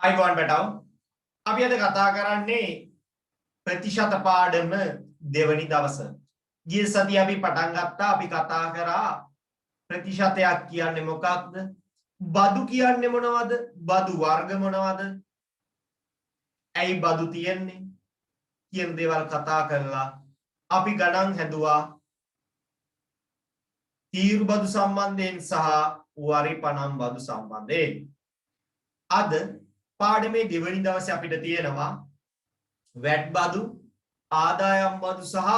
අයිබෝන් බටව අපි අද කතා කරන්නේ ප්‍රතිශත පාඩම දෙවනි දවස. ගිය සතියේ අපි පටන් ගත්තා අපි කතා කරා ප්‍රතිශතයක් කියන්නේ මොකක්ද? බදු කියන්නේ මොනවද? බදු වර්ග මොනවද? ඇයි බදු තියෙන්නේ? කියන දේවල් කතා කරලා අපි ගණන් හැදුවා තීරු බදු සම්බන්ධයෙන් සහ වරිපනම් බදු සම්බන්ධයෙන්. අද පාඩමේ දෙවනි දවසේ අපිට තියෙනවා වැට් බදු, ආදායම් බදු සහ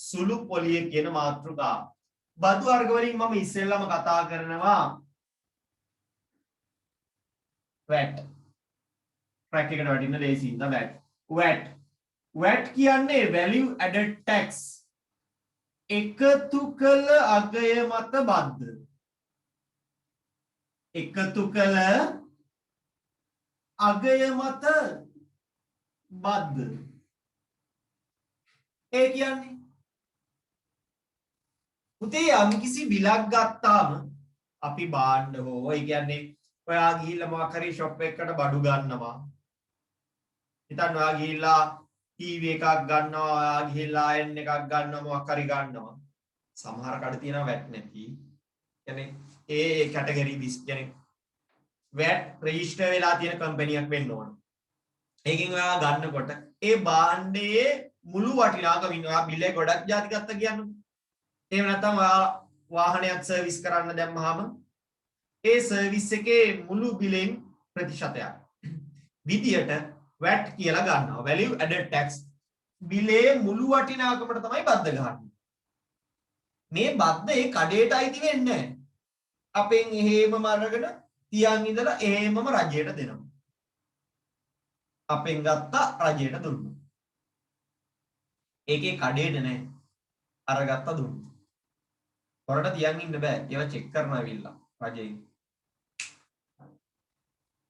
සුළු පොලිය කියන මාතෘකා. බදු වර්ග වලින් මම ඉස්සෙල්ලාම කතා කරනවා වැට්. ට්‍රැක් එකට වටින්න ලේසි ඉඳ වැට්. වැට් කියන්නේ value added tax. එකතු කළ අගය මත බද්ද. එකතු කළ අගය මත බද්ද. ඒ කියන්නේ පුතේ යම්කිසි බිලක් ගත්තාම අපි බාන්න හෝ ඒ කියන්නේ ඔයා ගිහිල්ලා මොකක් හරි ෂොප් එකකට බඩු ගන්නවා. හිතන්න ඔයා ගිහිල්ලා ටීවී එකක් ගන්නවා, ඔයා ගිහිල්ලා අයන් එකක් ගන්නවා, මොකක් හරි ගන්නවා. සමහර කඩ තියෙනවා වැට් නැති. කියන්නේ ඒ කැටගරි දිස් කියන්නේ වැට් රෙජිස්ටර් වෙලා තියෙන කම්පැනියක් වෙන්න ඕන. ඒකෙන් ඔයා ගන්නකොට ඒ භාණ්ඩයේ මුළු වටිනාකම ඉන්නවා. බිලේ ගොඩක් ಜಾති ගත්තා කියන්නේ. එහෙම නැත්නම් ඔයා වාහනයක් සර්විස් කරන්න දැම්මහම ඒ සර්විස් එකේ මුළු බිලෙන් ප්‍රතිශතයක් විදියට වැට් කියලා ගන්නවා. value added tax. බිලේ මුළු වටිනාකමට තමයි බද්ද ගහන්නේ. මේ බද්ද ඒ කඩේට අයිති වෙන්නේ නැහැ. අපෙන් එහෙමම අරගෙන තියන් ඉඳලා එහෙමම රජයට දෙනවා. අපෙන් ගත්තා රජයට දුන්නා. ඒකේ කඩේට නැහැ. අරගත්ත දුන්නා. හොරට තියන් ඉන්න බෑ. ඒවා චෙක් කරන්න ඇවිල්ලා රජයෙන්.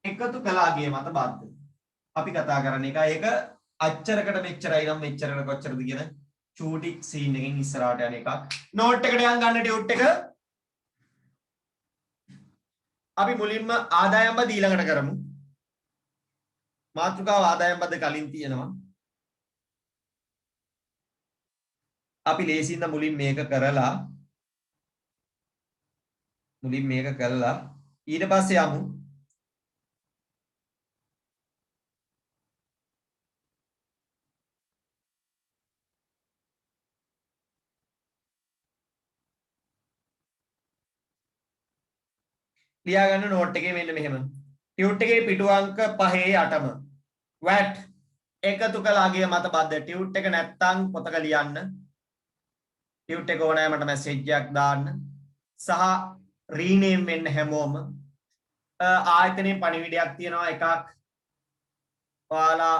එකතු කළාගේ මත බද්ද. අපි කතා කරන එක ඒක අච්චරකට මෙච්චරයි නම් මෙච්චරකට කොච්චරද කියන චූටි සීන් එකකින් ඉස්සරහට යන එකක්. නෝට් එකට යන් ගන්න ටියුට් එක. අපි මුලින්ම ආදායම් බද ඊළඟට කරමු. මාතෘකාව ආදායම් බද කලින් තියෙනවා. අපි ලේසින්ද මුලින් මේක කරලා ඊට පස්සේ යමු ලියා ගන්න නෝට් එකේ මෙන්න මෙහෙම. ටියුට් එකේ පිටු අංක 5 8ම වැට් එකතු කළ අගය මත බද්ද. ටියුට් එක නැත්තම් පොතක ලියන්න. ටියුට් එක ඕනෑ මට මැසේජ් එකක් දාන්න. සහ රීනේම් වෙන්න හැමෝම. ආයතනයේ පණිවිඩයක් තියෙනවා එකක්. ඔයාලා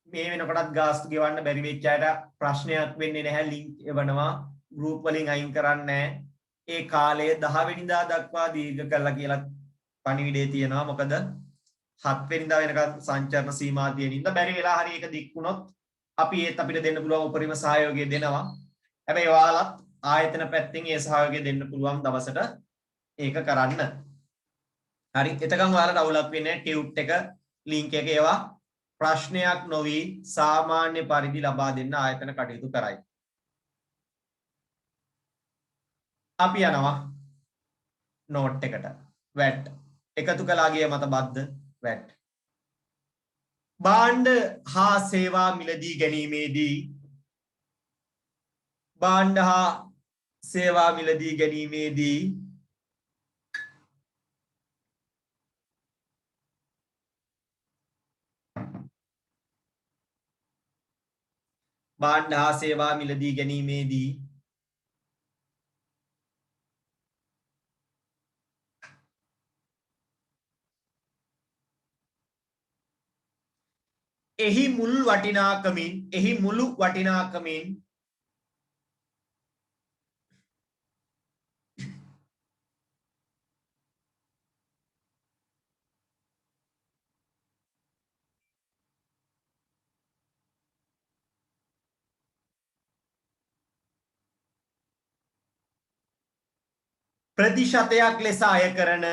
මේ වෙනකොටත් ගාස්තු ගෙවන්න බැරි වෙච්ච අයට ප්‍රශ්නයක් වෙන්නේ නැහැ. ලින්ක් එවනවා. ගෲප් වලින් අයින් කරන්නේ නැහැ. ඒ කාලය 10 වෙනිදා දක්වා දීර්ඝ කළා කියලා පණිවිඩය තියෙනවා. මොකද 7 වෙනිදා වෙනකන් සංචරණ සීමා තියෙන ඉඳ බැරි වෙලා හරි ඒක දික් වුණොත් අපි ඒත් අපිට දෙන්න පුළුවන් උපරිම සහයෝගය දෙනවා. හැබැයි ඔයාලත් ආයතන පැත්තෙන් ඒ සහයෝගය දෙන්න පුළුවන් දවසට ඒක කරන්න. හරි. එතකන් ඔයාලට අවුලක් වෙන්නේ නැහැ. ටියුට් එක ලින්ක් එක ඒවා ප්‍රශ්නයක් නොවි සාමාන්‍ය පරිදි ලබා දෙන්න ආයතන කටයුතු කරයි. අපි යනවා නෝට් එකට. වැට් එකතු කළාගේ මත බද්ද වැට්. භාණ්ඩ හා සේවා මිලදී ගැනීමේදී භාණ්ඩ හා සේවා මිලදී ගැනීමේදී භාණ්ඩ හා සේවා මිලදී ගැනීමේදී එහි මුළු වටිනාකමින් ප්‍රතිශතයක් ලෙස අය කරන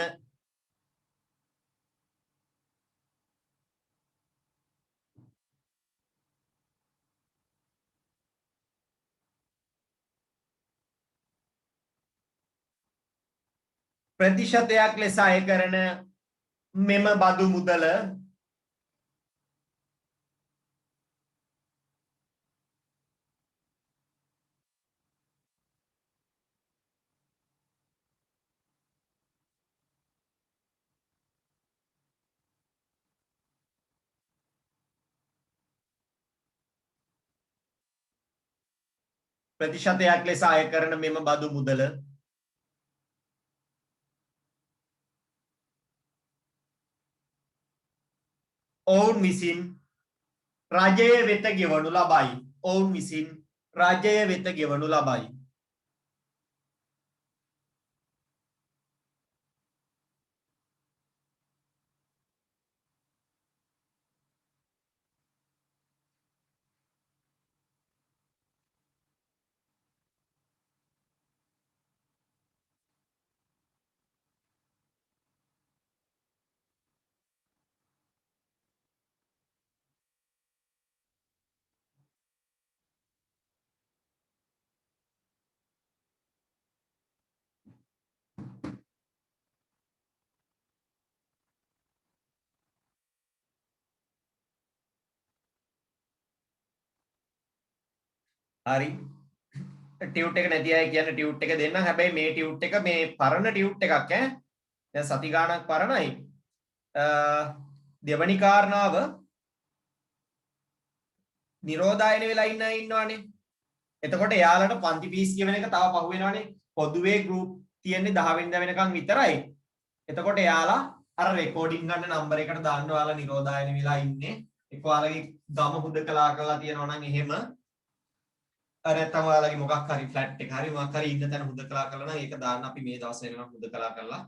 ප්‍රතිශතයක් ලෙස අය කරන මෙම බදු මුදල ප්‍රතිශතයක් ලෙස අය කරන මෙම බදු මුදල ඔවුන් විසින් රජය වෙත ගෙවනු ලබයි. ඔවුන් විසින් රජය වෙත ගෙවනු ලබයි. හරි ටියුට් එක නැති අය කියන්නේ ටියුට් එක දෙන්නම්. හැබැයි මේ ටියුට් එක මේ පරණ ටියුට් එකක් ඈ. දැන් සති ගාණක් පරණයි. දෙවනි කාරණාව නිරෝධායන වෙලා ඉන්න අය ඉන්නවනේ. එතකොට එයාලට පන්ති ෆීස් කියවන එක තව පහු වෙනවනේ. පොදුවේ ගෲප් තියෙන්නේ 10 වෙනිදා වෙනකන් විතරයි. එතකොට එයාලා අර රෙකෝඩින් ගන්න නම්බර් එකට දාන්න ඔයාලා නිරෝධායන වෙලා ඉන්නේ. එක්ක ඔයාලගේ ගම හුදකලා කරලා තියෙනවා නම් එහෙම නැත්නම් ඔයාලගේ මොකක් හරි ෆ්ලැට් එක හරි මොකක් හරි ඉන්න තැන හුදකලා කරලා නම් ඒක දාන්න අපි මේ දවස් වෙනකන් හුදකලා කරලා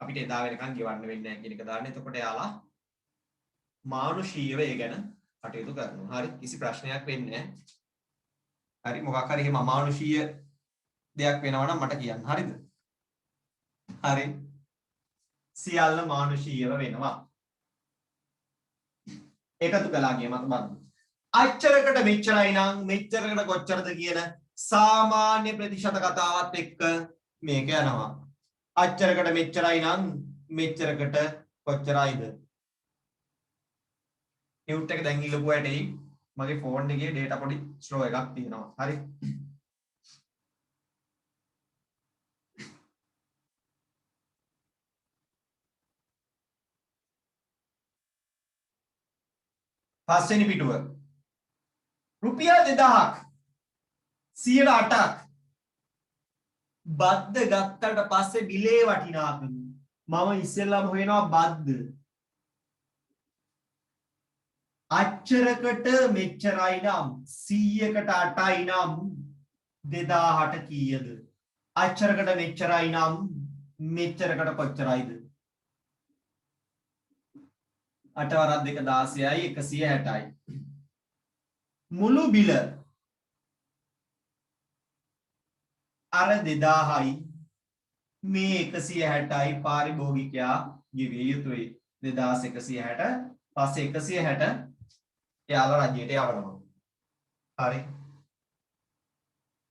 අපිට එදා වෙනකන් ගෙවන්න වෙන්නේ නැහැ කියන එක දාන්න. එතකොට එයාලා මානුෂීයව ඒ ගැන කටයුතු කරනවා. හරි කිසි ප්‍රශ්නයක් වෙන්නේ නැහැ. හරි මොකක් හරි එහෙම අමානුෂීය දෙයක් වෙනවා නම් මට කියන්න. හරිද? හරි. සියල්ල මානුෂීයව වෙනවා. එකතු කළා කිය මත බලන්න. අච්චරකට මෙච්චරයි නම් මෙච්චරකට කොච්චරද කියන සාමාන්‍ය ප්‍රතිශත කතාවත් එක්ක මේක යනවා. අච්චරකට මෙච්චරයි නම් මෙච්චරකට කොච්චරයිද? ටියුට් එක දැන් ඉල්ලපුවාට එයි. මගේ ෆෝන් එකේ data පොඩි slow එකක් තියෙනවා. හරි. පස්වෙනි පිටුව. රුපියල් 2000ක් 108ක් බද්ද ගත්තට පස්සේ බිලේ වටිනාකම මම ඉස්සෙල්ලාම හොයනවා බද්ද අච්චරකට මෙච්චරයි නම් 100කට 8යි නම් 2000ට කීයද? අච්චරකට මෙච්චරයි නම් මෙච්චරකට කොච්චරයිද? 8 වරක් 2 16යි 160යි. මුළු බිල අර 2000යි මේ 160යි පාරිභෝගිකයා ගෙවිය යුතුයි. 2160 පස්සේ 160 එයාලා රජයට යවනවා. හරි.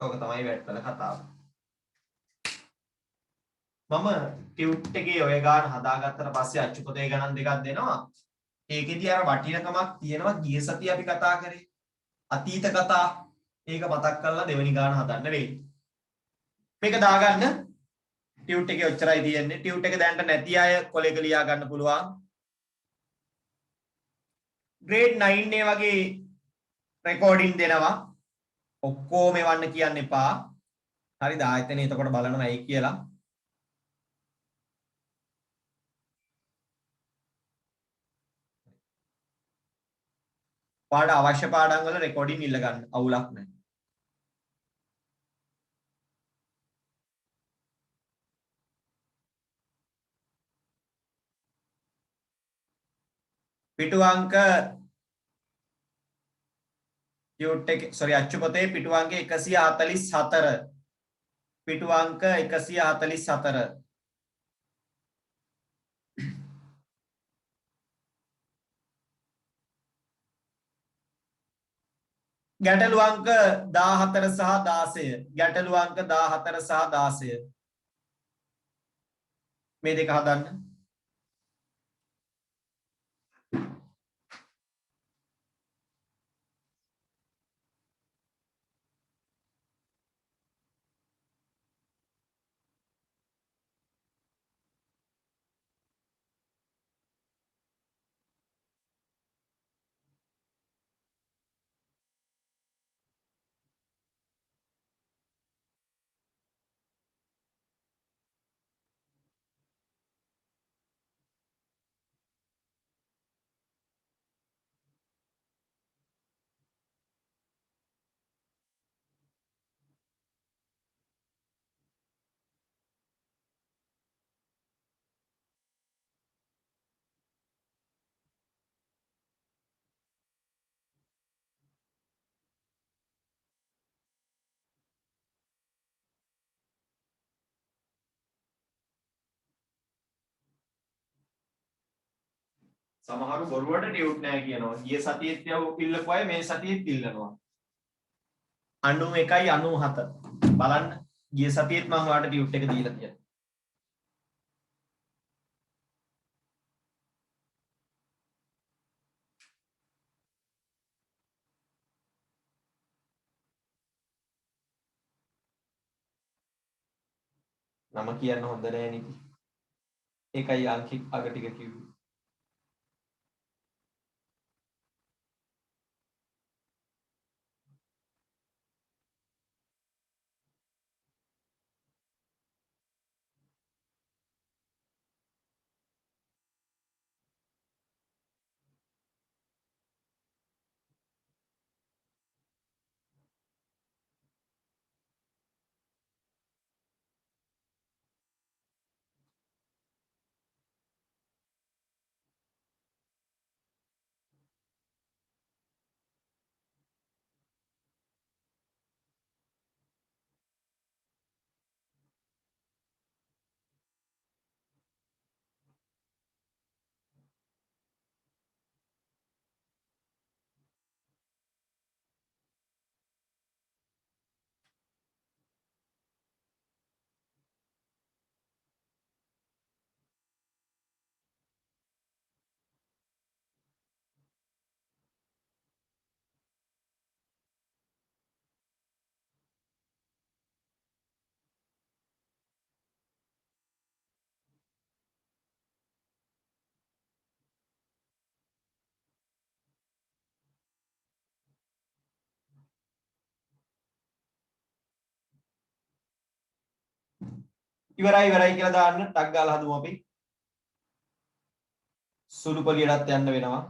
ඔක තමයි වැට්ටල කතාව. මම ටියුට් එකේ ඔය ගාන හදාගත්තට පස්සේ අච්චුපතේ ගණන් දෙකක් දෙනවා. ඒකෙදි අර වටිනකමක් තියෙනවා ගිය සතිය අපි කතා කරේ. අතීත කතා ඒක මතක් කරලා දෙවෙනි ගාන හදන්න වෙයි. මේක දාගන්න ටියුට් එකේ ඔච්චරයි තියෙන්නේ. ටියුට් එක දැනට නැති අය කොලේක ලියා ගන්න පුළුවන්. grade 9 වගේ රෙකෝඩින් දෙනවා. ඔක්කොම එවන්න කියන්න එපා. හරිද? ආයතනේ එතකොට බලනවා ඇයි කියලා. පාඩ අවශ්‍ය පාඩම් වල රෙකෝඩින් ඉල්ල ගන්න. අවුලක් නැහැ. පිටු අංක ටියුට් එක අච්චුපතේ පිටු අංක 144 පිටු අංක 144 ගැටලු අංක 14 සහ 16 ගැටලු අංක 14 සහ 16 මේ දෙක හදන්න. සමහරු බොරුවට ටියුට් නැහැ කියනවා. ගිය සතියේත් ඉල්ලපු අය මේ සතියේත් ඉල්ලනවා. 91යි 97. බලන්න. ගිය සතියේත් මම ඔයාලට ටියුට් එක දීලා තියෙනවා. නම කියන්න හොඳ නෑ නේද? ඒකයි අංක අග ටික කිව්වේ. ඉවරයි කියලා දාන්න ටක් ගාලා හදුමු අපි. සුළු පොලියටත් යන්න වෙනවා.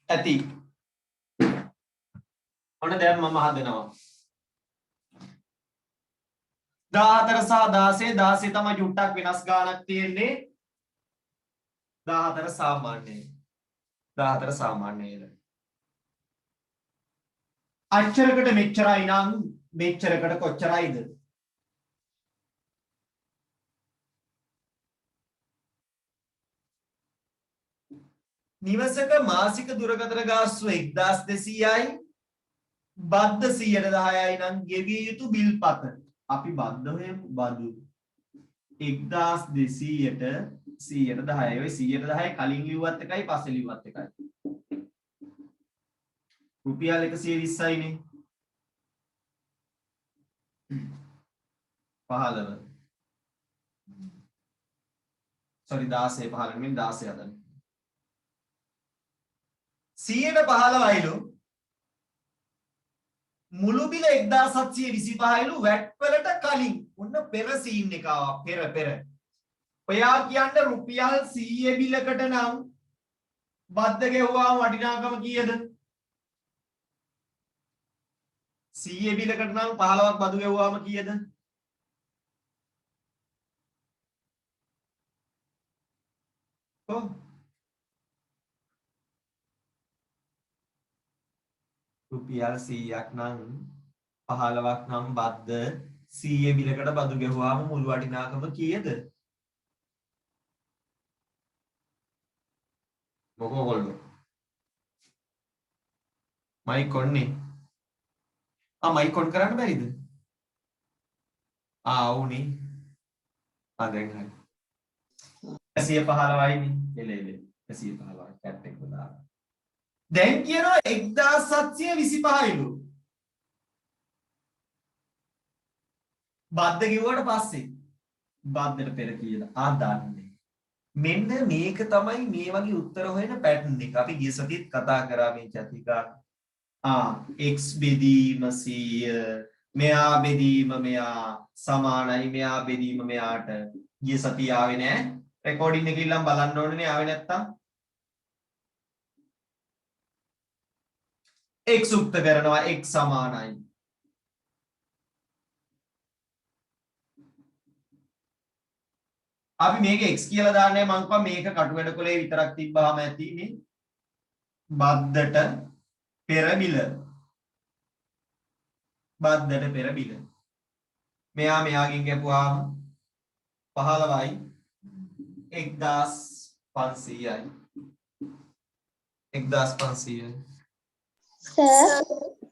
ඇති. ඔන්න දැන් මම හදනවා. 14 සහ 16 16 තමයි චුට්ටක් වෙනස් ගානක් තියෙන්නේ. 14 සාමාන්‍යයි. 14 සාමාන්‍යයිද? අච්චරකට මෙච්චරයි නම් මෙච්චරකට කොච්චරයිද? නිවසක මාසික දුරකථන ගාස්තුව 1200යි බද්ධ 110යි නම් ගෙවිය යුතු බිල්පත අපි බද්ධ හොයමු බදු 1200ට 110යි ඔය 110 කලින් ලිව්වත් එකයි පස්සේ ලිව්වත් එකයි රුපියල් 120යිනේ 15 sorry 16 15 නෙමෙයි 16 හදන්න 100ට 15යිලු මුළු බිල 1725යිලු වැට් වලට කලින් ඔන්න පෙර සීන් එක ආවා පෙර ඔයා කියන්නේ රුපියල් 100 බිලකට නම් බද්ද ගෙවුවාම වටිනාකම කීයද 100 බිලකට නම් 15ක් බදු ගෙවුවාම කීයද ඔව් රුපියල් 100ක් නම් 15ක් නම් බද්ද 100 බිලකට බදු ගෙවුවාම මුළු වටිනාකම කීයද මොකෝ කොල්ලෝ මයික් ඔන්නේ මයික් ඔන් කරන්න බැරිද වුනේ දැන් හරි 115යිනේ එලෙ 115යි කැට් එක දාලා දැන් කියනවා 1725යිලු බද්ද කිව්වට පස්සේ බද්දට පෙර කීයද දන්නේ මෙන්න මේක තමයි මේ වගේ උත්තර හොයන පැටර්න් එක අපි ගිය සතියේත් කතා කරා මේ චතිකා x බෙදීම 100 මෙයා බෙදීම මෙයා සමානයි මෙයා බෙදීම මෙයාට ගිය සතිය ආවේ නෑ රෙකෝඩින් එක ඉල්ලන් බලන්න ඕනේ ආවේ නැත්තම් x උක්ත කරනවා x සමානයි අපි මේක x කියලා දාන්නේ මං කිව්වා මේක කටු වැඩ කොලේ විතරක් තිබ්බාම ඇතිනේ බද්දට පෙර බිල බද්දට පෙර බිල මෙයා මෙයාගෙන් ගැපුවාම 15යි 1500යි 1500යි සර්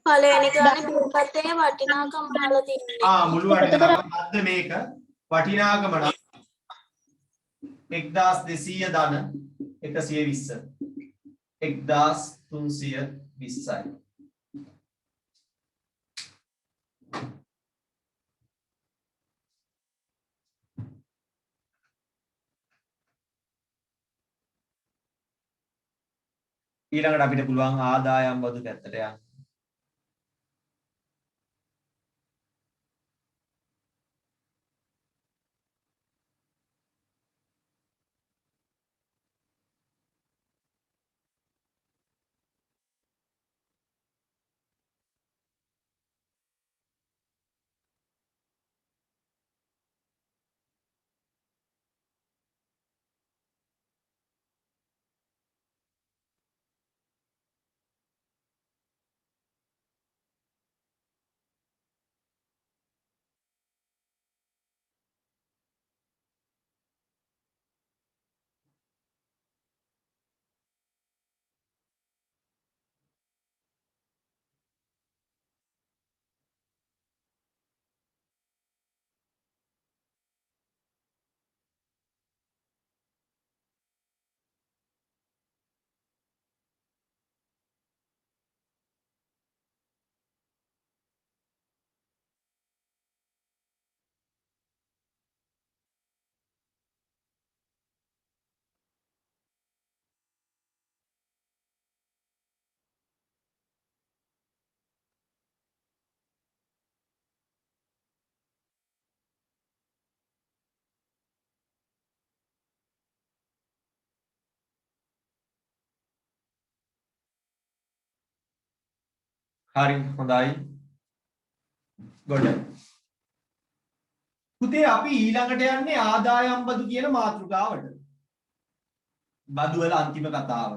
පළවෙනි ගානේ බිල්පතේ වටිනාකම අහලා තියෙනවා. මුළු වටිනාකම බද්ද මේක වටිනාකම නම් 1200 ධන 120 1320යි ඊළඟට අපිට පුළුවන් ආදායම් බදු පැත්තට යන්න හරි හොඳයි. ගොඩ. පුතේ අපි ඊළඟට යන්නේ ආදායම් බදු කියන මාතෘකාවට. බදු වල අන්තිම කතාව.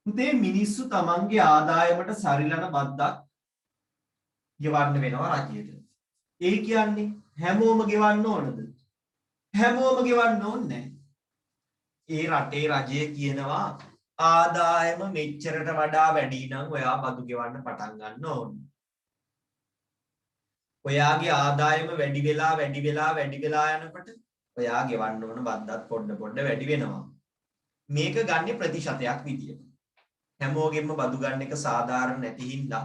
පුතේ මිනිස්සු තමන්ගේ ආදායමට සරිලන බද්දක් ගෙවන්න වෙනවා රජයට. ඒ කියන්නේ හැමෝම ගෙවන්න ඕනද? හැමෝම ගෙවන්න ඕනේ නැහැ. ඒ රටේ රජය කියනවා ආදායම මෙච්චරට වඩා වැඩි නම් ඔයා බදු ගෙවන්න පටන් ගන්න ඕනේ. ඔයාගේ ආදායම වැඩි වෙලා යනකොට ඔයා ගෙවන්න ඕන බද්දත් පොඩ වැඩි වෙනවා. මේක ගන්න ප්‍රතිශතයක් විදියට. හැමෝගෙම බදු ගන්න එක සාධාරණ නැති හින්දා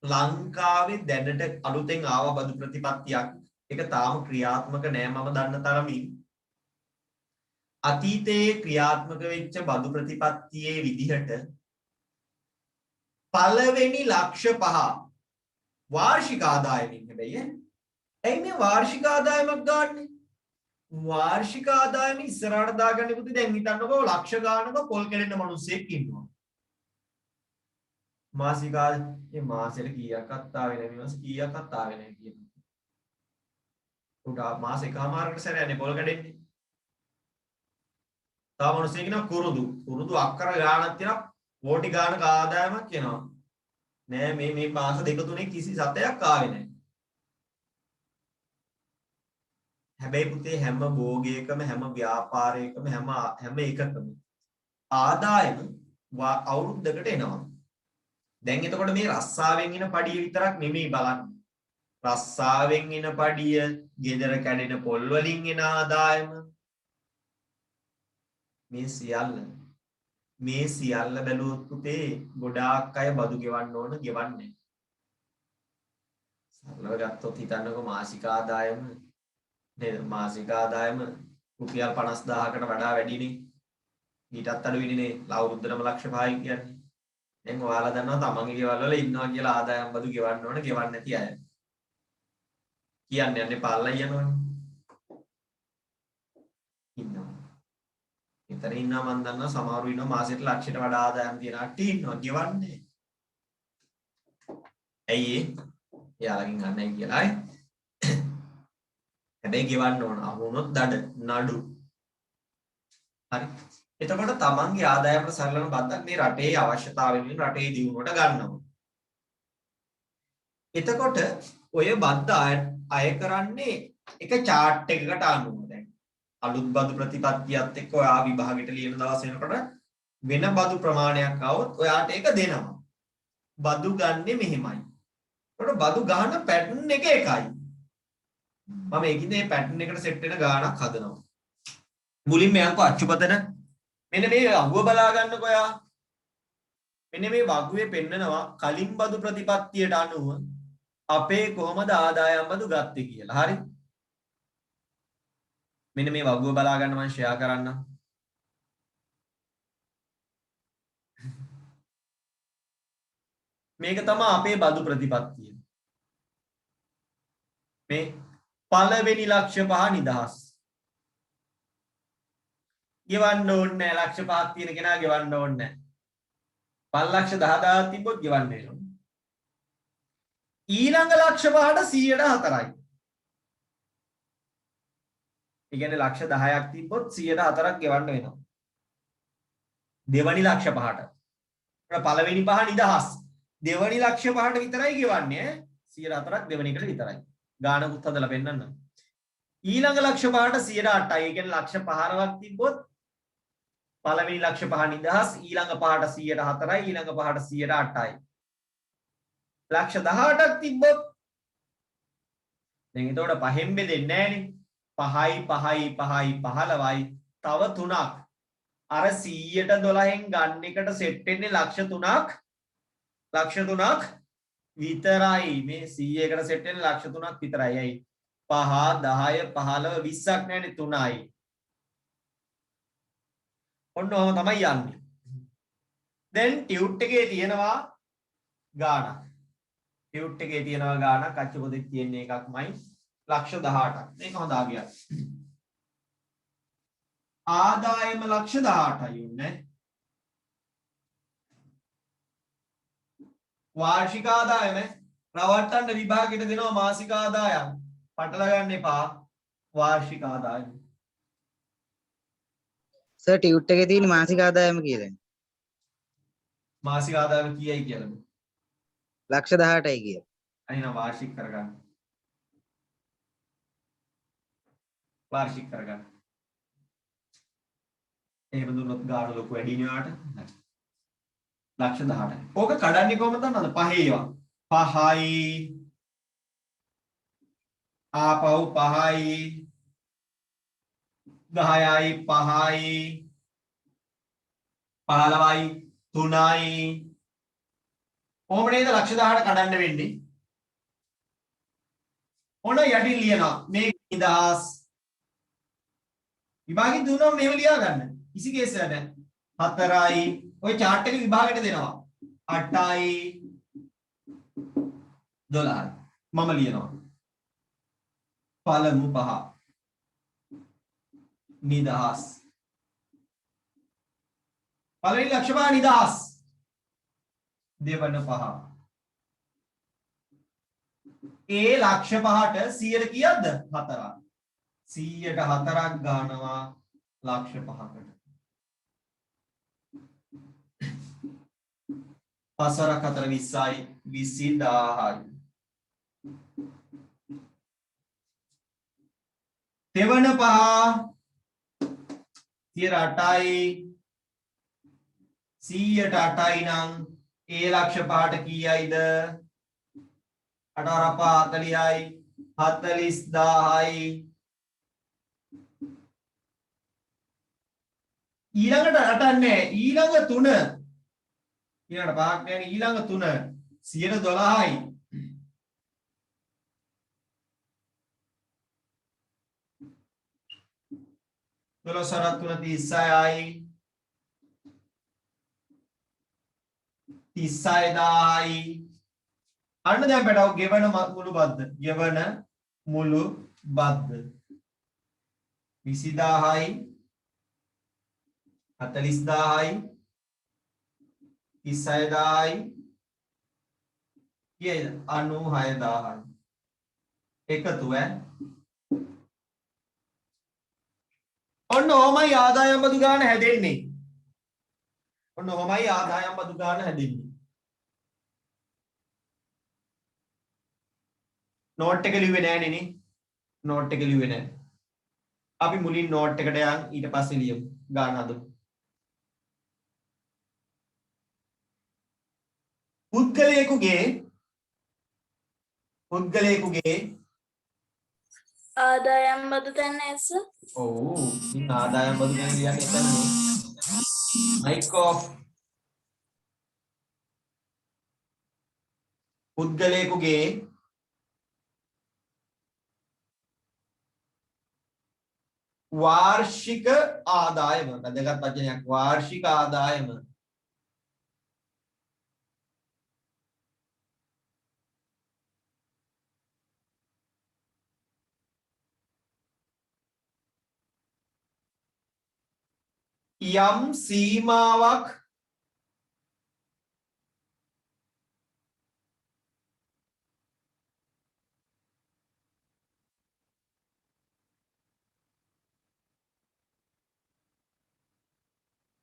ලංකාවේ දැනට අලුතෙන් ආව බදු ප්‍රතිපත්තියක් ඒක තාම ක්‍රියාත්මක නෑ මම දන්න තරමින්. අතීතයේ ක්‍රියාත්මක වෙච්ච බදු ප්‍රතිපත්තියේ විදිහට පළවෙනි ලක්ෂ 5 වාර්ෂික ආදායමින් හැබැයි ඇයි මේ වාර්ෂික ආදායමක් ගන්නෙ? වාර්ෂික ආදායම ඉස්සරහට දාගන්න පුතේ දැන් හිතන්නකෝ ලක්ෂ ගානක පොල් කෙලෙන්න මිනිස්සෙක් ඉන්නවා. මාසික මේ මාසෙට කීයක් අත්තාවේ නැහැ මේ මාස කීයක් අත්තාවේ නැහැ කියනවා. උඩ මාස එකමාරකට සැරයන්නේ පොල් කැඩෙන්නේ. තව මිනිස්සෙක් ඉන්නවා කුරුදු අක්කර ගානක් තියෙනවා කෝටි ගානක ආදායමක් කියනවා. නෑ මේ මාස දෙක තුනේ කිසි සතයක් ආවේ නැහැ. හැබැයි පුතේ හැම භෝගයකම හැම ව්‍යාපාරයකම හැම එකකම ආදායම අවුරුද්දකට එනවා. දැන් එතකොට මේ රස්සාවෙන් එන පඩිය විතරක් නෙමෙයි බලන්න. රස්සාවෙන් එන පඩිය, ගෙදර කැඩෙන පොල් වලින් එන ආදායම මේ සියල්ල බැලුවොත් පුතේ ගොඩාක් අය බදු ගෙවන්න ඕන ගෙවන්නේ. සරලව ගත්තොත් හිතන්නකෝ මාසික ආදායම නේද? මාසික ආදායම රුපියල් 50000කට වඩා වැඩිනේ. ඊටත් අඩුයිනේ අවුරුද්දටම ලක්ෂ 5යි කියන්නේ. දැන් ඔයාලා දන්නවා තමන්ගේ ගෙවල් වල ඉන්නවා කියලා ආදායම් බදු ගෙවන්න ඕන ගෙවන්න නැති අය. කියන්නේ යන්නේ පාල්ලා යනවනේ. ඉන්නවා. ඉතින් ඉන්නවා මන් දන්නවා සමහරු ඉන්නවා මාසෙට ලක්ෂයට වඩා ආදායම් තියන කට්ටිය ඉන්නවා ගෙවන්නේ. ඇයි ඒ? එයාලගෙන් ගන්නයි කියලා අය. හැබැයි ගෙවන්න ඕන. අහුනොත් නඩු. හරි. එතකොට තමන්ගේ ආදායමට සරලන බද්දක් මේ රටේ අවශ්‍යතාවයෙන් රටේ දියුණුවට ගන්නවා. එතකොට ඔය බද්ද අය කරන්නේ එක chart එකකට අනුව. දැන් අලුත් බදු ප්‍රතිපත්තියත් එක්ක ඔයා විභාගෙට ලියන දවස් වෙනකොට වෙන බදු ප්‍රමාණයක් આવොත් ඔයාට ඒක දෙනවා. බදු ගන්නෙ මෙහෙමයි. එතකොට බදු ගන්න පැටර්න් එක එකයි. මම ඒකින්ද මේ පැටර්න් එකට සෙට් වෙන ගාණක් හදනවා. මුලින්ම යන්කෝ අච්චුපතන මෙන්න මේ වගුව බලා ගන්නකො ඔයා. මෙන්න මේ වගුවේ පෙන්නනවා කලින් බදු ප්‍රතිපත්තියට අනුව අපේ කොහොමද ආදායම් බදු ගත්තේ කියලා. හරි? මෙන්න මේ වගුව බලා ගන්න මම ෂෙයා කරන්නම්. මේක තමයි අපේ බදු ප්‍රතිපත්තිය. මේ පළවෙනි ලක්ෂ 5 නිදහස්. ගෙවන්න ඕනේ නැහැ. ලක්ෂ 5ක් තියෙන කෙනා ගෙවන්න ඕනේ නැහැ. 5 ලක්ෂ 10000ක් තිබ්බොත් ගෙවන්න වෙනවා. ඊළඟ ලක්ෂ 5ට 104යි. ඒ කියන්නේ ලක්ෂ 10ක් තිබ්බොත් 104ක් ගෙවන්න වෙනවා. දෙවනි ලක්ෂ 5ට. ඒක පළවෙනි 5 නිදහස්. දෙවනි ලක්ෂ 5ට විතරයි ගෙවන්නේ ඈ. 104ක් දෙවනි එකට විතරයි. ගානකුත් හදලා පෙන්නන්න. ඊළඟ ලක්ෂ 5ට 108යි. ඒ කියන්නේ ලක්ෂ 15ක් තිබ්බොත් පළවෙනි ලක්ෂ 5 නිදහස්, ඊළඟ 5ට 104යි, ඊළඟ 5ට 108යි. ලක්ෂ 18ක් තිබ්බොත් දැන් එතකොට පහෙන් බෙදෙන්නේ නැහනේ. 5යි 5යි 15යි තව 3ක්. අර 100ට 12න් ගන්න එකට සෙට් වෙන්නේ ලක්ෂ 3ක්. ලක්ෂ 3ක් විතරයි. මේ 100කට සෙට් වෙන්නේ ලක්ෂ 3ක් විතරයි. ඇයි? 5 10 15 20ක් නැහැනේ 3යි. ඔන්න ඔහම තමයි යන්නේ. දැන් ටියුට් එකේ තියෙනවා ගාණක්. ටියුට් එකේ තියෙනවා ගාණක් අච්චු පොතේ තියෙන එකක්මයි ලක්ෂ 18ක්. මේක හොඳ ආගියක්. ආදායම ලක්ෂ 18යි උන්නේ. වාර්ෂික ආදායම රවට්ටන්න විභාගයට දෙනවා මාසික ආදායම්. පටල ගන්න එපා. වාර්ෂික ආදායම. සර් ටියුට් එකේ තියෙන මාසික ආදායම කියලා. මාසික ආදායම කීයයි කියලාද? ලක්ෂ 18යි කියලා. අනිනා වාර්ෂික කරගන්න. වාර්ෂික කරගන්න. එහෙම දුන්නොත් ගාණ ලොකු වැඩි නේ වාට. ලක්ෂ 18යි. ඕක කඩන්නේ කොහොමද දන්නවද? පහේ ඒවා. 5යි ආපහු 5යි 10යි 5යි 15යි 3යි කොහොම නේද ලක්ෂ 18 කඩන්න වෙන්නේ? ඔන්න යටින් ලියනවා මේ නිදහස් විභාගෙන් දුන්නාම මේව ලියා ගන්න. කිසි කේසයක් නැහැ. 4යි ඔය chart එක විභාගයට දෙනවා. 8යි 12යි මම ලියනවා. පළමු 5 නිදහස්. පළවෙනි ලක්ෂ 5 නිදහස්. දෙවන 5 ඒ ලක්ෂ 5ට 100ට කීයක්ද? 4ක්. 100ට 4ක් ගන්නවා ලක්ෂ 5කට. 5 4 20යි 20000යි. දෙවන 5 8යි 100ට 8යි නම් ඒ ලක්ෂ 5ට කීයයිද? 8 40යි 40000යි. ඊළඟට 8ක් නැහැ. ඊළඟ 3 ඊළඟට 5ක් නැහැ. ඊළඟ 3 112යි. දොළොසරත් 3 36යි 36000යි. අන්න දැන් පැටව ගෙවන මුළු බද්ද. ගෙවන මුළු බද්ද 20000යි 40000යි 36000යි කීයද? 96000යි. එකතු ඔන්න ඔහමයි ආදායම් බදු ගාන හැදෙන්නේ. ඔන්න ඔහමයි ආදායම් බදු ගාන හැදෙන්නේ. නෝට් එක ලිව්වේ නෑනේ නේ. නෝට් එක ලිව්වේ නෑ. අපි මුලින් නෝට් එකට යන් ඊට පස්සේ ලියමු ගාන හදමු. පුද්ගලයෙකුගේ ආදායම් බදු තැන්න ඇස. ඔව් ඉතින් ආදායම් බදු ගැන ලියන්නේ එතනනේ. Mic of. පුද්ගලයෙකුගේ වාර්ෂික ආදායම. වැදගත් වචනයක් වාර්ෂික ආදායම. යම් සීමාවක්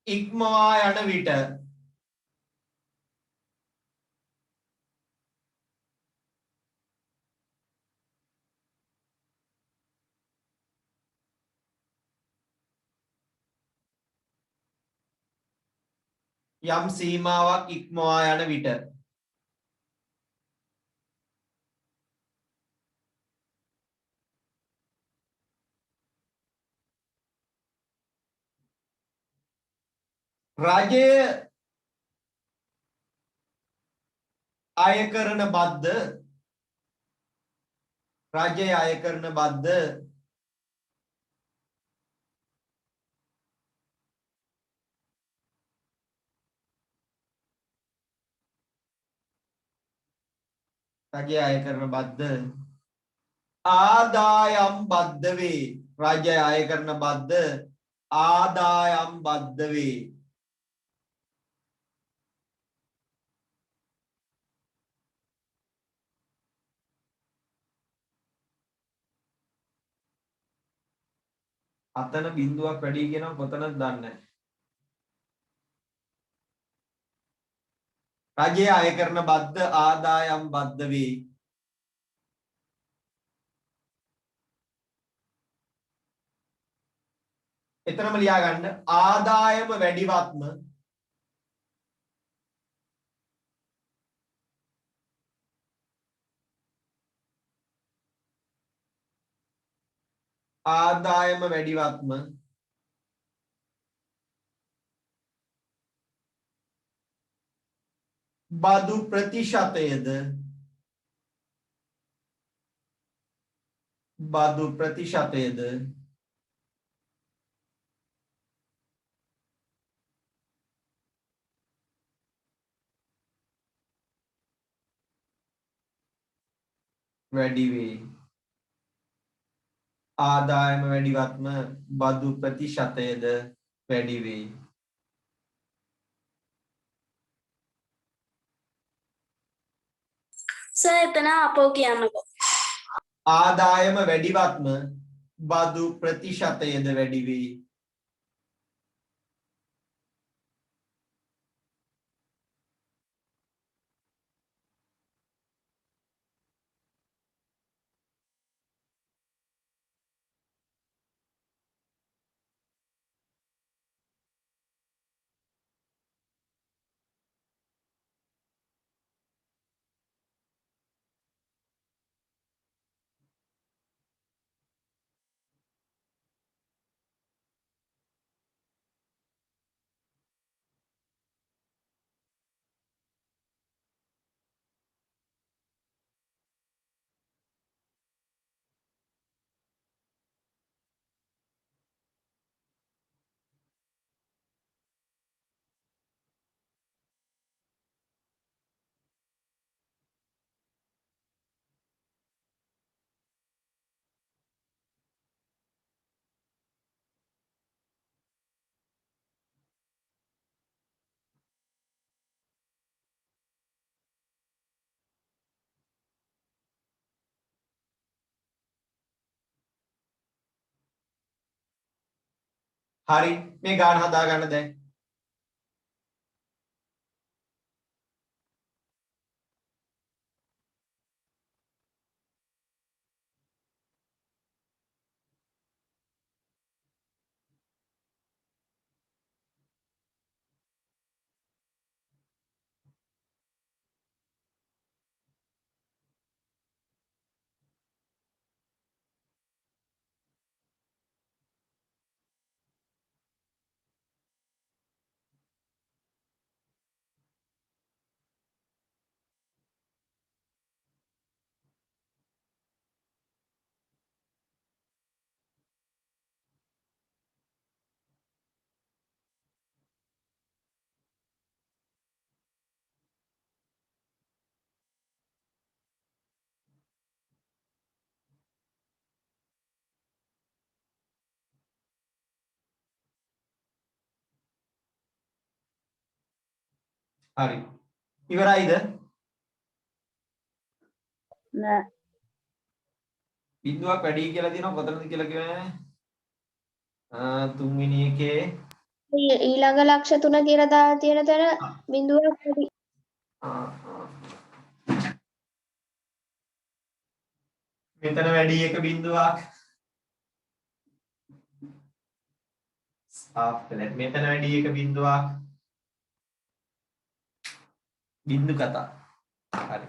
ඉක්මවා යන විට යම් සීමාවක් ඉක්මවා යන විට රජය අය කරන බද්ද ආදායම් බද්ද වේ. රජය අය කරන බද්ද ආදායම් බද්ද වේ. අතන බිඳුවක් වැඩි කියනවා කොතනද දන්නේ නැහැ. රජය අය කරන බද්ධ ආදායම් බද්ධ වේ. එතරම් ලියා ගන්න ආදායම වැඩිවත්ම ආදායම වැඩිවත්ම බදු ප්‍රතිශතයද වැඩි වේ. ආදායම වැඩිවත්ම බදු ප්‍රතිශතයද වැඩි වේ. සර් එතන අපෝ කියන්නකෝ. ආදායම වැඩිවත්ම බදු ප්‍රතිශතයද වැඩි වේ. හරි මේ ගාන හදා ගන්න දැන්. හරි. ඉවරයිද? නෑ. බිඳුවක් වැඩි කියලා තියෙනවා කොතනද කියලා කියන්නේ? තුන්වෙනි එකේ ඊළඟ ලක්ෂ 3 කියලා දාලා තියෙන තැන බිඳුවක් වැඩි. මෙතන වැඩි එක බිඳුවක්. මෙතන වැඩි එක බිඳුවක්. බිඳු කතා. හරි.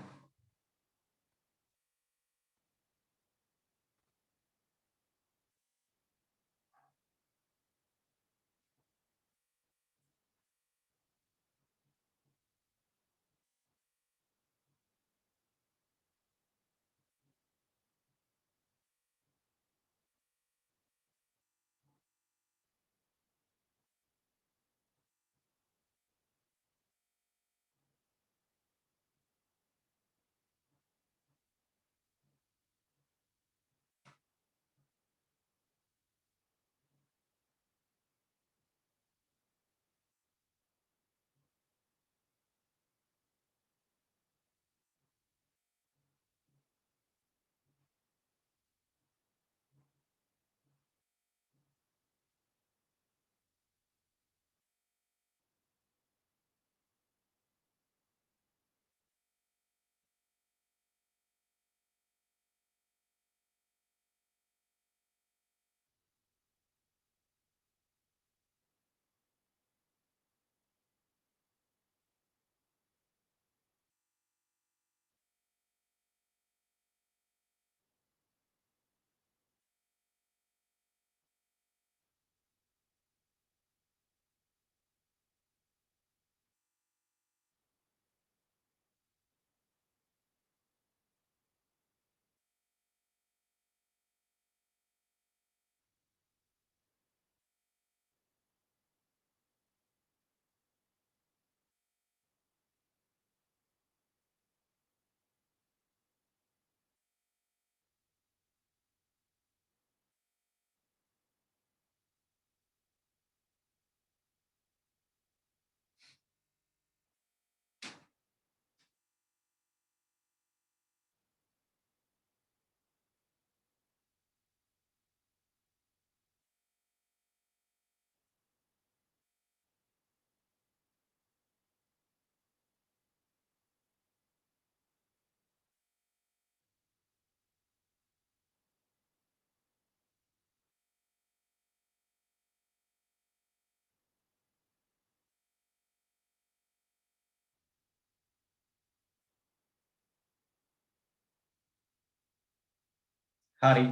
හරි.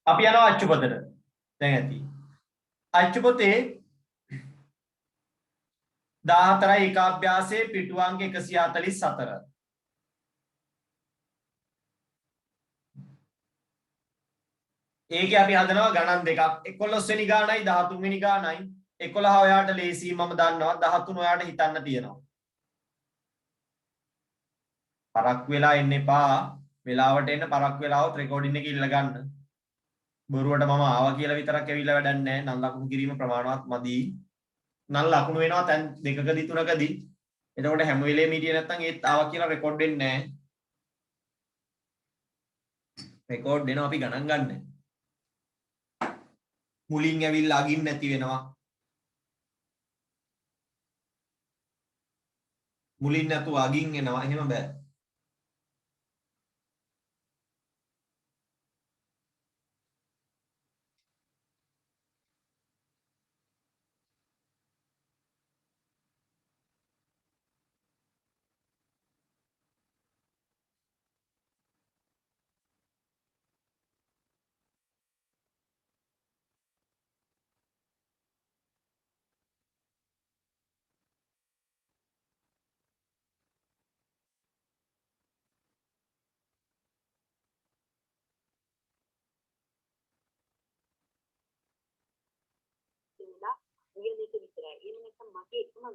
අපි යනවා අච්චු පොතට. දැන් ඇති. අච්චු පොතේ 14යි ඒකාභ්‍යාසයේ පිටු අංක 144. ඒකේ අපි හදනවා ගණන් දෙකක්. 11 වෙනි ගානයි 13 වෙනි ගානයි. 11 ඔයාට ලේසි මම දන්නවා. 13 ඔයාට හිතන්න තියෙනවා. පරක් වෙලා එන්න එපා. වෙලාවට එන්න පරක් වෙලාවත් රෙකෝඩින් එක ඉල්ල ගන්න. බොරුවට මම ආවා කියලා විතරක් ඇවිල්ලා වැඩක් නැහැ. නම් ලකුණු කිරීම ප්‍රමාණවත් මදි. නම් ලකුණු වෙනවා තැන් දෙකකදී තුනකදී. එතකොට හැම වෙලේම හිටියේ නැත්නම් ඒත් ආවා කියලා රෙකෝඩ් වෙන්නේ නැහැ. රෙකෝඩ් දෙනවා අපි ගණන් ගන්න. මුලින් ඇවිල්ලා අගින් නැති වෙනවා. මුලින් නැතුව අගින් එනවා. එහෙම බෑ.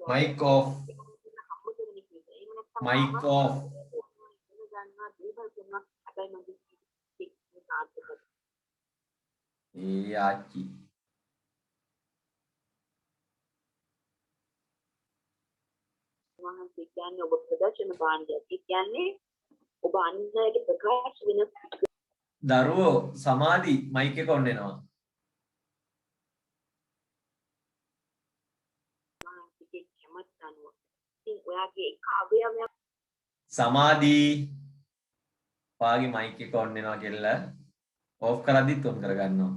Mic off. Mic off. Yachi. ඔබ ප්‍රදර්ශන භාණ්ඩයක් කියන්නේ ඔබ අන්‍යයට ප්‍රකාශ වෙන දරුවෝ සමාධි මයික් එක ඔන් වෙනවා. මානසික කැමැත්ත අනුව. ඉතින් ඔයාගේ එක අවයවයක් සමාධි වාගේ මයික් එක ඔන් වෙනවා කියලා ඕෆ් කරද්දිත් ඔන් කරගන්නවා.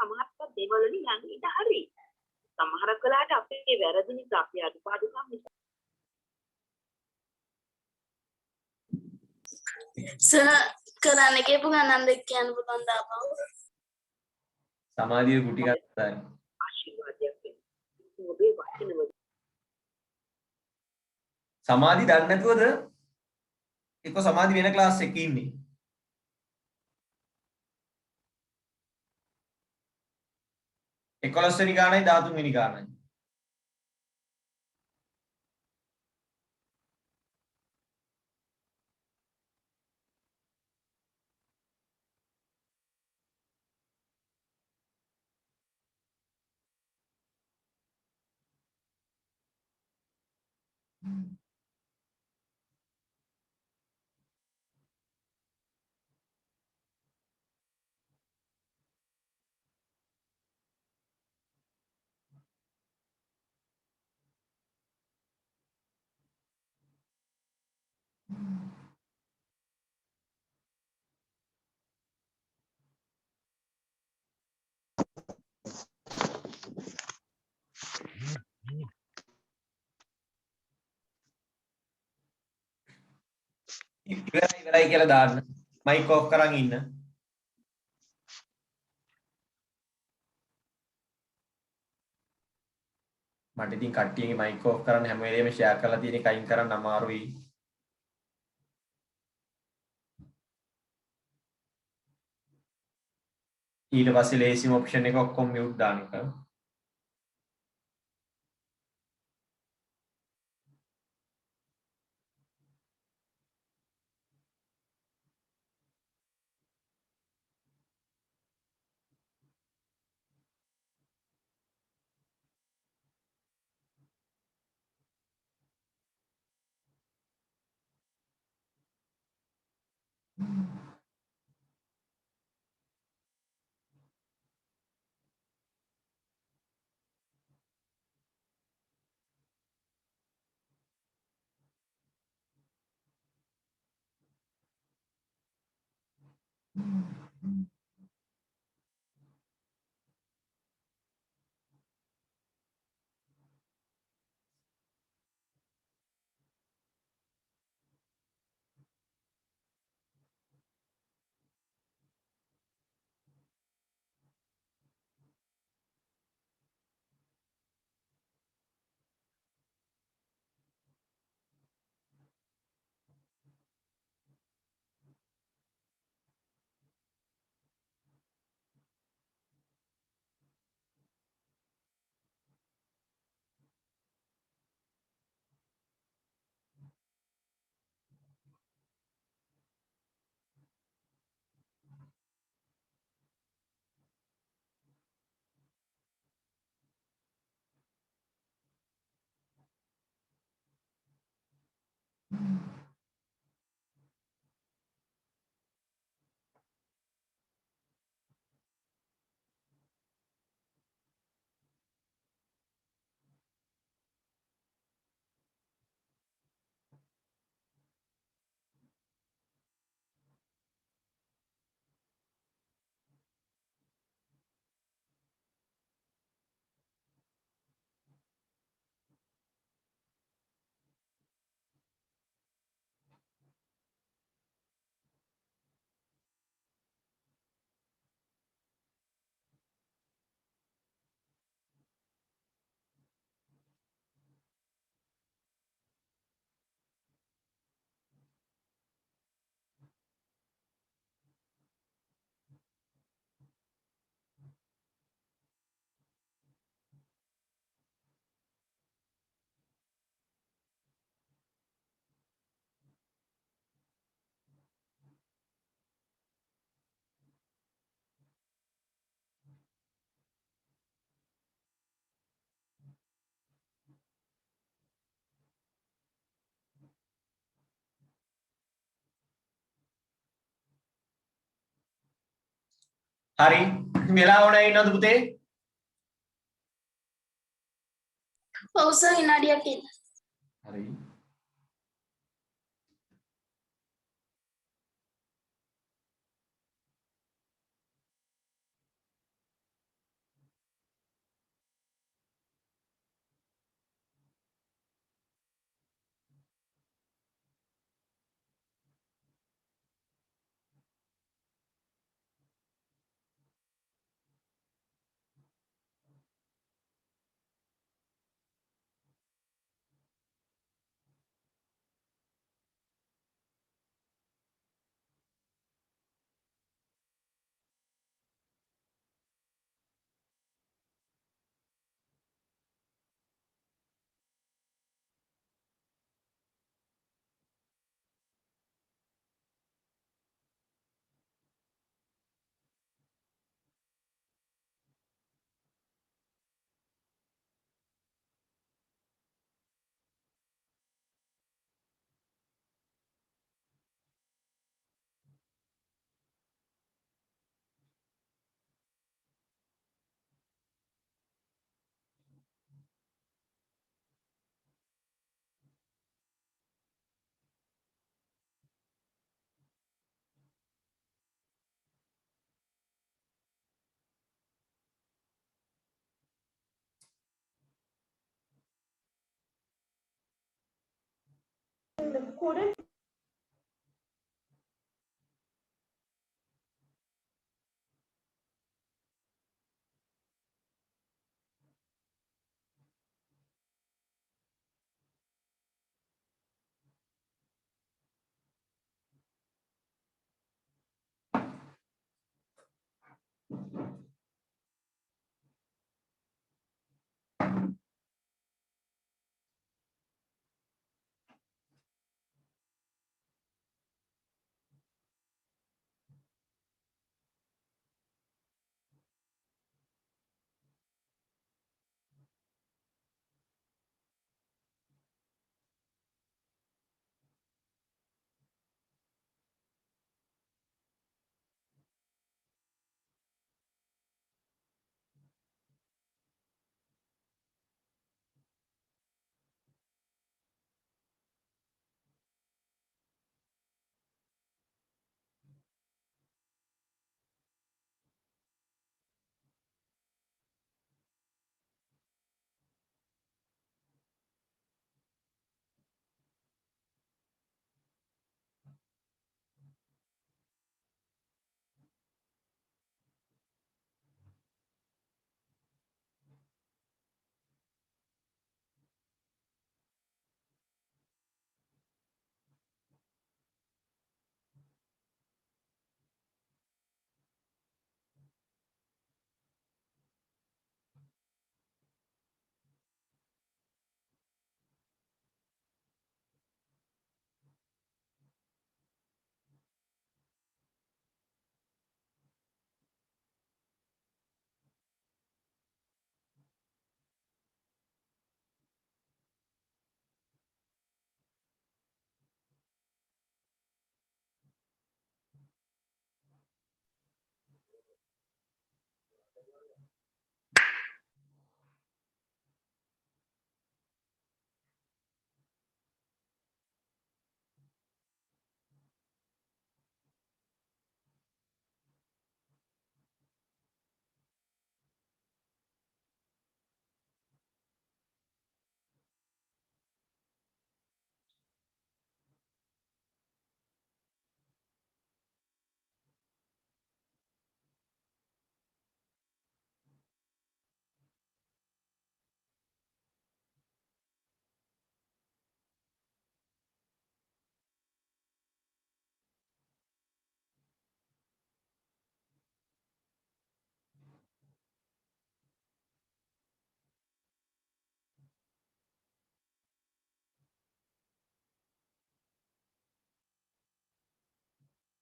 සමහර දේවල් වලින් යන්නේ ඉත හරි. සමහර කලාට අපේ වැරදි නිසා අපි අඩුපාඩුකම් නිසා සර් කරන්න කියපු ගණන් දෙක කියන්න පුළුවන් දාපහු. සමාධිය ගුටි ගත්තා. ආශිර්වාදයක් වෙනවා. ඉතින් ඔබේ වචනවල සමාධි දන්නේ නැතුවද එක්ක සමාධි වෙන ක්ලාස් එකක ඉන්නේ. එකොළොස් වෙනි ගානයි 13 වෙනි ගානයි. ඉවරයි කියලා දාන්න. මයික් ඔෆ් කරන් ඉන්න. මට ඉතින් කට්ටියගේ මයික් ඔෆ් කරන්න හැම වෙලේම ෂෙයා කරලා තියෙන එක අයින් කරන්න අමාරුයි. ඊට පස්සේ ලේසිම ඔප්ෂන් එක ඔක්කොම මියුට් දාන එක. හරි වෙලා ඕනේ ඉන්නවද පුතේ? ඔව් සර් විනාඩියක් ඉන්න. හරි.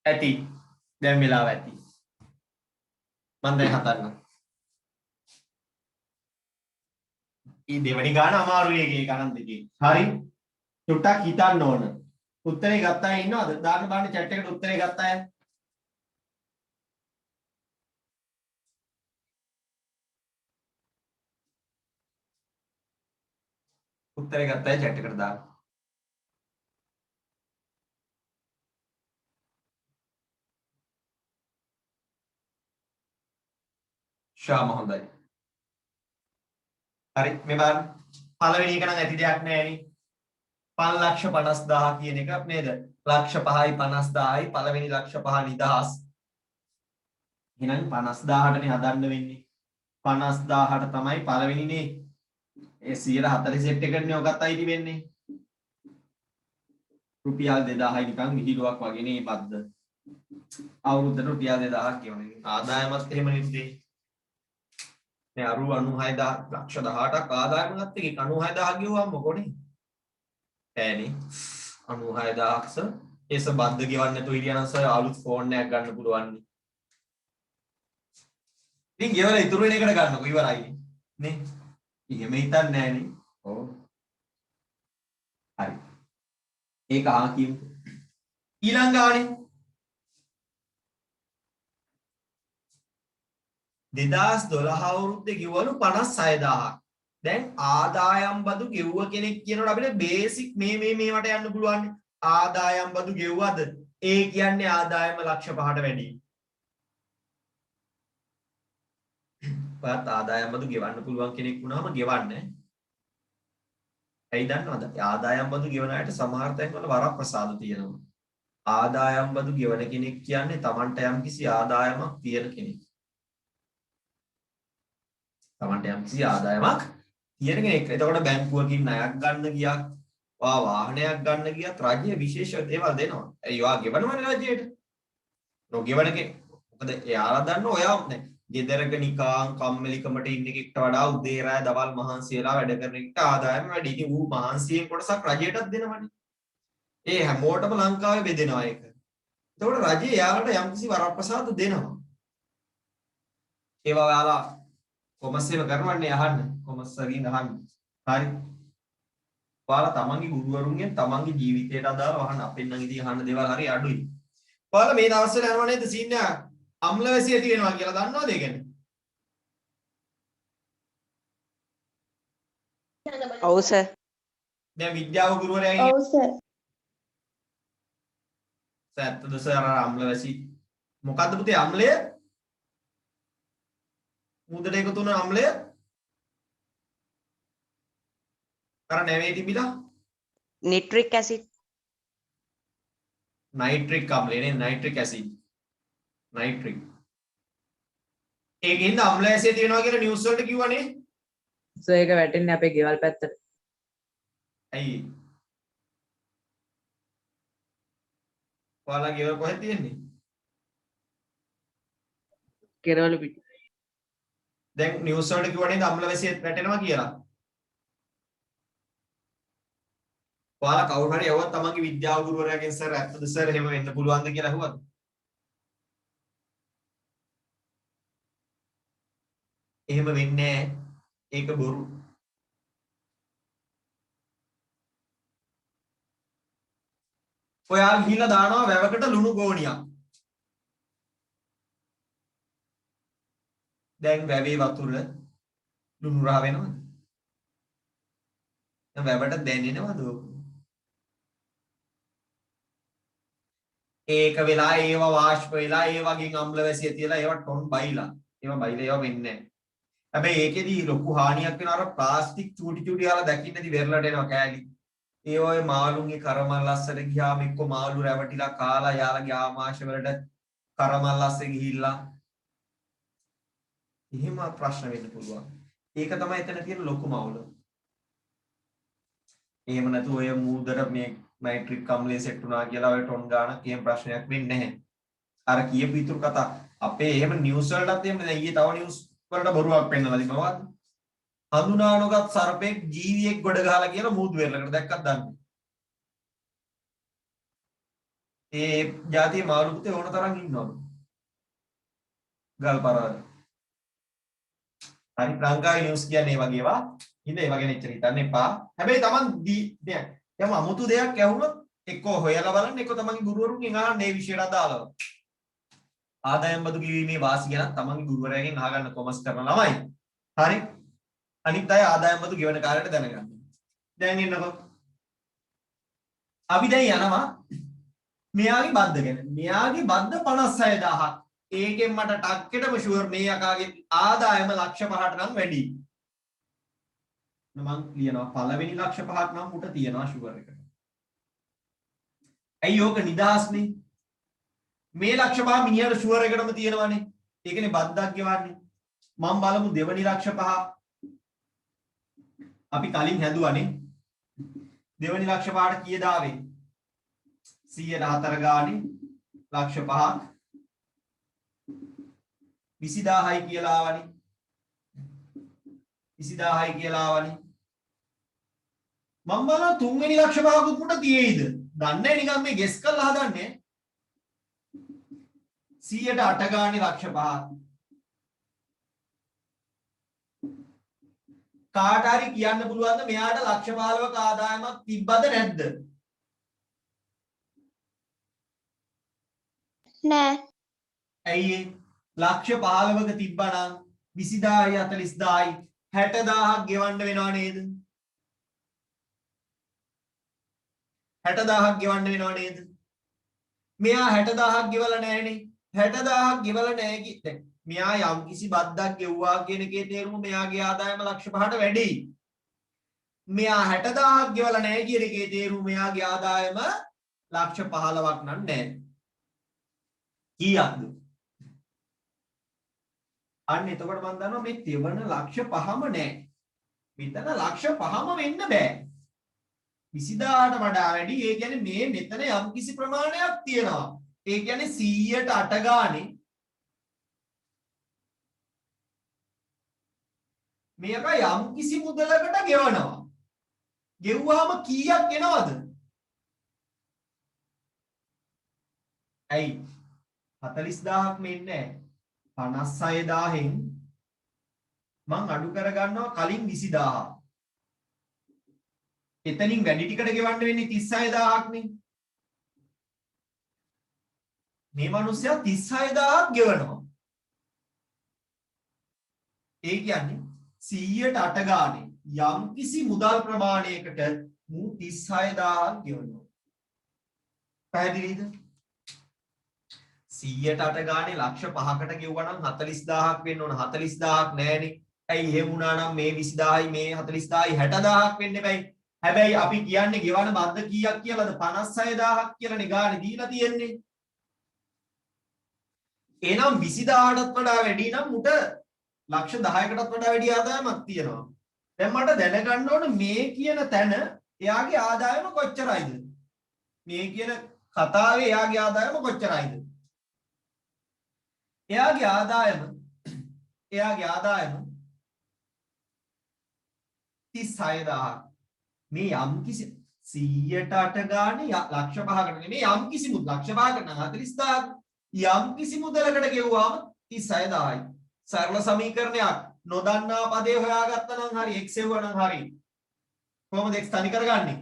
ඇති. දැන් වෙලාව ඇති. මම දැන් හදන්න. ඊ දෙවනි ගාන අමාරුයි එකේ ගණන් දෙකේ. හරි. චුට්ටක් හිතන්න ඕන. උත්තරේ ගත්ත අය ඉන්නවද? දාන්න බලන්න chat එකට උත්තරේ ගත්ත අය. උත්තරේ ගත්ත අය chat එකට දාන්න. ශාම හොඳයි. හරි මේ බලන්න. පළවෙනි එක නම් ඇති දෙයක් නෑ නේ. 5,50,000 කියන එක නේද? ලක්ෂ 5යි 50,000යි පළවෙනි ලක්ෂ 5 නිදහස්. එහෙනම් 50,000ටනේ හදන්න වෙන්නේ. 50,000ට තමයි පළවෙනිනේ. ඒ 140 සෙට් එකටනේ ඔකත් අයිති වෙන්නේ. රුපියල් 2000යි නිකන් විහිළුවක් වගේ නේ බද්ද. අවුරුද්දට රුපියල් 2000ක් කියවනේ. ආදායමත් එහෙම නෙද්දී. මේ 96000 ලක්ෂ 18ක් ආදායම ගත්ත එකේ 96000 ගෙවුවම මොකෝනේ? ඈනේ 96000ක්ස ඒස බද්ද ගෙවන්න නැතුව හිටියනම් සර් අලුත් ෆෝන් එකක් ගන්න පුළුවන් නේ. ඉතින් ගෙවලා ඉතුරු වෙන එකට ගන්නකො ඉවරයි නේ. එහෙම හිතන්නේ නෑනේ. ඔව්. හරි. ඒක අහා කියමු. ඊළඟ ගානේ 2012 අවුරුද්දේ ගෙවලු 56000ක්. දැන් ආදායම් බදු ගෙව්ව කෙනෙක් කියනකොට අපිට බේසික් මේවට යන්න පුළුවන්. ආදායම් බදු ගෙව්වද? ඒ කියන්නේ ආදායම ලක්ෂ 5ට වැඩි. පාත් ආදායම් බදු ගෙවන්න පුළුවන් කෙනෙක් වුණාම ගෙවන්නේ. ඇයි දන්නවද? ආදායම් බදු ගෙවන අයට සමහර තැන්වල වරප්‍රසාද තියෙනවා. ආදායම් බදු ගෙවන කෙනෙක් කියන්නේ Tamanට යම්කිසි ආදායමක් තියෙන කෙනෙක්. Tamanට යම්කිසි ආදායමක් තියෙන කෙනෙක්. එතකොට බැංකුවකින් ණයක් ගන්න ගියක්, වාහනයක් ගන්න ගියත් රජය විශේෂ දේවල් දෙනවා. ඒ වා ගෙවනවනේ රජයට. නොගෙවන කෙනෙක්. මොකද එයාලා දන්න ඔයා නැහැ. ගෙදරක නිකාන් කම්මැලිකමට ඉන්න එකෙක්ට වඩා උදේ රාය දවල් මහන්සි වෙලා වැඩ කරන එකට ආදායම වැඩි. ඉතින් ඌ මහන්සියෙන් කොටසක් රජයටත් දෙනවනේ. ඒ හැමෝටම ලංකාවේ බෙදෙනවා ඒක. එතකොට රජය එයාලට යම්කිසි වරප්‍රසාද දෙනවා. ඒවා ඔයාලා කොමර්ස් එක කරනවන්නේ අහන්න. කොමර්ස් වලින් අහන්න. හරි. ඔයාලා තමන්ගේ ගුරුවරුන්ගෙන් තමන්ගේ ජීවිතයට අදාළව අහන්න. අපෙන් නම් ඉතින් අහන්න දේවල් හරි අඩුයි. ඔයාලා මේ දවස්වල යනවා නේද සීන් එක? අම්ලවැසිය ඇති වෙනවා කියලා දන්නවද ඒ කියන්නේ? ඔව් සර්. දැන් විද්‍යාව ගුරුවරයා ඉන්නේ. ඔව් සර්. ඇත්තද සර් අම්ලවැසි මොකද්ද පුතේ අම්ලය? මුදට එකතු වුණ අම්ලය? අර නැවේ තිබිලා නිට්‍රික් ඇසිඩ්. නයිට්‍රික් අම්ලය නේ නයිට්‍රික් ඇසිඩ්. නයිට්‍රික්. ඒකින්ද අම්ලයැසිය තියෙනවා කියලා නිවුස් වලට කිව්වනේ. සර් ඒක වැටෙන්නේ අපේ ගෙවල් පැත්තට. ඇයි? ඔයාලා ගෙවල් කොහෙද තියෙන්නේ? කෙරවල පිට. දැන් නිවුස් වලට කිව්වනේ අම්ලවැසිය වැටෙනවා කියලා. ඔයාලා කවුරු හරි යවුවත් තමන්ගේ විද්‍යාව ගුරුවරයාගෙන් සර් ඇත්තද සර් එහෙම වෙන්න පුළුවන්ද කියලා අහුවද? එහෙම වෙන්නේ නැහැ. ඒක බොරු. ඔයා ගිහිල්ලා දානවා වැවකට ලුණු ගෝණියක්. දැන් වැවේ වතුර ලුණු රහ වෙනවද? දැන් වැවට දැනෙනවද? ඒක වෙලා ඒව වාෂ්ප වෙලා ඒ වගේ අම්ලවැසිය තියලා ඒව ටොන් බයිලා. ඒව බයිලා ඒව වෙන්නේ නැහැ. හැබැයි ඒකෙදි ලොකු හානියක් වෙන අර ප්ලාස්ටික් චූටි චූටි යාලා දකින්නදී වෙරළට එනවා කෑලි. ඒ වගේ මාළුන්ගේ කරමල් අස්සට ගියාම එක්ක මාළු රැවටිලා කාලා යාලගේ ආමාශය වලට කරමල් අස්සේ ගිහිල්ලා එහෙම ප්‍රශ්න වෙන්න පුළුවන්. ඒක තමයි එතන තියෙන ලොකුම අවුල. එහෙම නැතු ඔය මූදර මේ නයිට්‍රික් අම්ලයේ සෙට් වුණා කියලා ඔය ටොන් ගානක් එහෙම ප්‍රශ්නයක් වෙන්නේ නැහැ. අර කියපු ඉතුරු කතා අපේ එහෙම නිවුස් වලටත් එහෙම දැන් ඊයේ තව නිවුස් වලට බොරුවක් පෙන්නලා තිබුණා. හඳුනා නොගත් සර්පෙක් ජීවියෙක් ගොඩ ගහලා කියලා මූදු වෙරළකට දැක්කත් දන්නේ. ඒ ජාතිය මාළු පුතේ ඕන තරම් ඉන්නවලු. ගල් පරාද. හරි ලංකාවේ නිවුස් කියන්නේ ඒ වගේ ඒවා. ඉතින් ඒ වගේ නෙච්චර හිතන්න එපා. හැබැයි Taman දැන් යම් අමුතු දෙයක් ඇහුනොත් එක්කෝ හොයලා බලන්න එක්කෝ තමන්ගේ ගුරුවරුන්ගෙන් අහන්න මේ විෂයට අදාළව. ආදායම් බදු ගෙවීමේ වාසි ගැන තමන්ගේ ගුරුවරයාගෙන් අහගන්න කොමර්ස් කරන ළමයි. හරි? අනිත් අය ආදායම් බදු ගෙවන කාලයට දැනගන්න. දැන් එන්නකෝ. අපි දැන් යනවා මෙයාගේ බද්ද ගැන. මෙයාගේ බද්ද 56000ක්. ඒකෙන් මට ටක්කෙටම ෂුවර් මේ යකාගේ ආදායම ලක්ෂ 5ට නම් වැඩි. මම ලියනවා පළවෙනි ලක්ෂ 5ක් නම් උට තියනවා ෂුවර් එකට. ඇයි ඕක නිදහස්නේ? මේ ලක්ෂ 5 මිනිහට ෂුවර් එකටම තියෙනවානේ. ඒකනේ බද්දක් ගෙවන්නේ. මම බලමු දෙවනි ලක්ෂ 5. අපි කලින් හැදුවානේ. දෙවනි ලක්ෂ 5ට කීයද ආවේ? 104 ගානේ ලක්ෂ 5ක් 20000යි කියලා ආවනේ. 20000යි කියලා ආවනේ. මම බලන තුන්වෙනි ලක්ෂ 5කුත් මුට තියෙයිද? දන්නේ නිකන් මේ ගෙස් කරලා හදන්නේ. 108 ගානේ ලක්ෂ 5ක්. කාට හරි කියන්න පුළුවන්ද මෙයාට ලක්ෂ 15ක ආදායමක් තිබ්බද නැද්ද? නෑ. ඇයි ඒ? ලක්ෂ 15ක තිබ්බනම් 20000යි 40000යි 60000ක් ගෙවන්න වෙනව නේද? 60000ක් ගෙවන්න වෙනව නේද? මෙයා 60000ක් ගෙවලා නැහැනේ. 60000ක් ගෙවලා නැහැ කිව්ද? මෙයා යම් කිසි බද්දක් ගෙවුවා කියන එකේ තේරුම මෙයාගේ ආදායම ලක්ෂ 5ට වැඩි. මෙයා 60000ක් ගෙවලා නැහැ කියන එකේ තේරුම මෙයාගේ ආදායම ලක්ෂ 15ක් නම් නැහැ. කීයක්ද? අන්න එතකොට මම දන්නවා මේ තෙවන ලක්ෂ 5ම නැහැ. මෙතන ලක්ෂ 5ම වෙන්න බෑ. 20000ට වඩා වැඩි. ඒ කියන්නේ මේ මෙතන යම් කිසි ප්‍රමාණයක් තියෙනවා. ඒ කියන්නේ 100ට 8 ගානේ මේක යම් කිසි මුදලකට ගෙවනවා. ගෙවුවාම කීයක් එනවද? ඇයි 40000ක් මෙන්නේ 56000න් මං අඩු කරගන්නවා කලින් 20000. එතනින් වැඩි ටිකට ගෙවන්න වෙන්නේ 36000ක් නේ. මේ මිනිස්සයා 36000ක් ගෙවනවා. ඒ කියන්නේ 100ට 8 ගානේ යම් කිසි මුදල් ප්‍රමාණයකට මු 36000ක් ගෙවනවා. පැහැදිලිද? 100ට 8 ගානේ ලක්ෂ 5කට ගෙවුවා නම් 40000ක් වෙන්න ඕන. 40000ක් නෑනේ. ඇයි එහෙම වුණා නම් මේ 20000යි මේ 40000යි 60000ක් වෙන්න බෑයි. හැබැයි අපි කියන්නේ ගෙවන බද්ද කීයක් කියලාද? 56000ක් කියලානේ ගානේ දීලා තියෙන්නේ. එහෙනම් 20000ටත් වඩා වැඩි නම් මුට ලක්ෂ 10කටත් වඩා වැඩි ආදායමක් තියෙනවා. දැන් මට දැනගන්න ඕන මේ කියන තැන එයාගේ ආදායම කොච්චරයිද? මේ කියන කතාවේ එයාගේ ආදායම කොච්චරයිද? එයාගේ ආදායම 36000. මේ යම් කිසි 100ට 8 ගානේ ලක්ෂ 5කට නෙමෙයි යම් කිසි ලක්ෂ 5කට නම් 40000 යම් කිසි මුදලකට ගෙවුවාම 36000යි. සරල සමීකරණයක් නොදන්නා පදේ හොයාගත්තා නම් හරි x එවුවා නම් හරි. කොහොමද x තනි කරගන්නේ?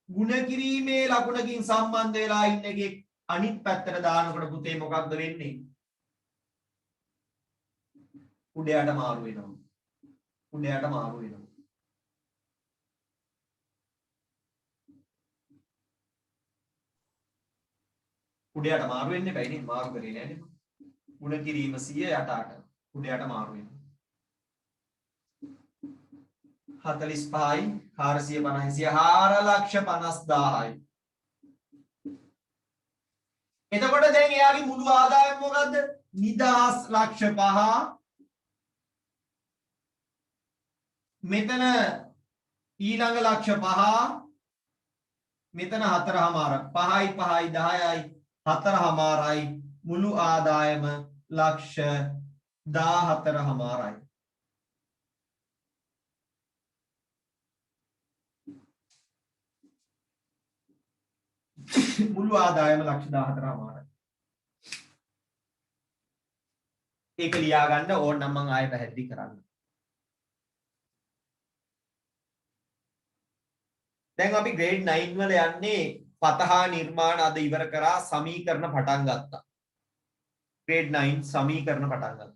ಗುಣ කිරීමේ ලකුණකින් සම්බන්ධ වෙලා ඉන්න එකේ අනිත් පැත්තට දානකොට පුතේ මොකක්ද වෙන්නේ? උඩයට මාරු වෙනවා. උඩයට මාරු වෙනවා. උඩයට මාරු වෙන්නේ බෑ නේ. මාරු කරේ නෑනේ. ಗುಣ කිරීම 100 යට 8. උඩයට මාරු වෙනවා. 45යි 450යි 4,50,000යි. එතකොට දැන් එයාගේ මුළු ආදායම මොකද්ද? නිදහස් ලක්ෂ 5. මෙතන ඊළඟ ලක්ෂ 5. මෙතන 4,500ක්. 5යි 5යි 10යි 4,500යි මුළු ආදායම ලක්ෂ 14,500යි. මුළු ආදායම ලක්ෂ 14මාරයි. ඒක ලියා ගන්න ඕන නම් මම ආයෙ පැහැදිලි කරන්න. දැන් අපි grade 9 වල යන්නේ පතහා නිර්මාණ අද ඉවර කරා සමීකරණ පටන් ගත්තා. grade 9 සමීකරණ පටන් ගත්තා.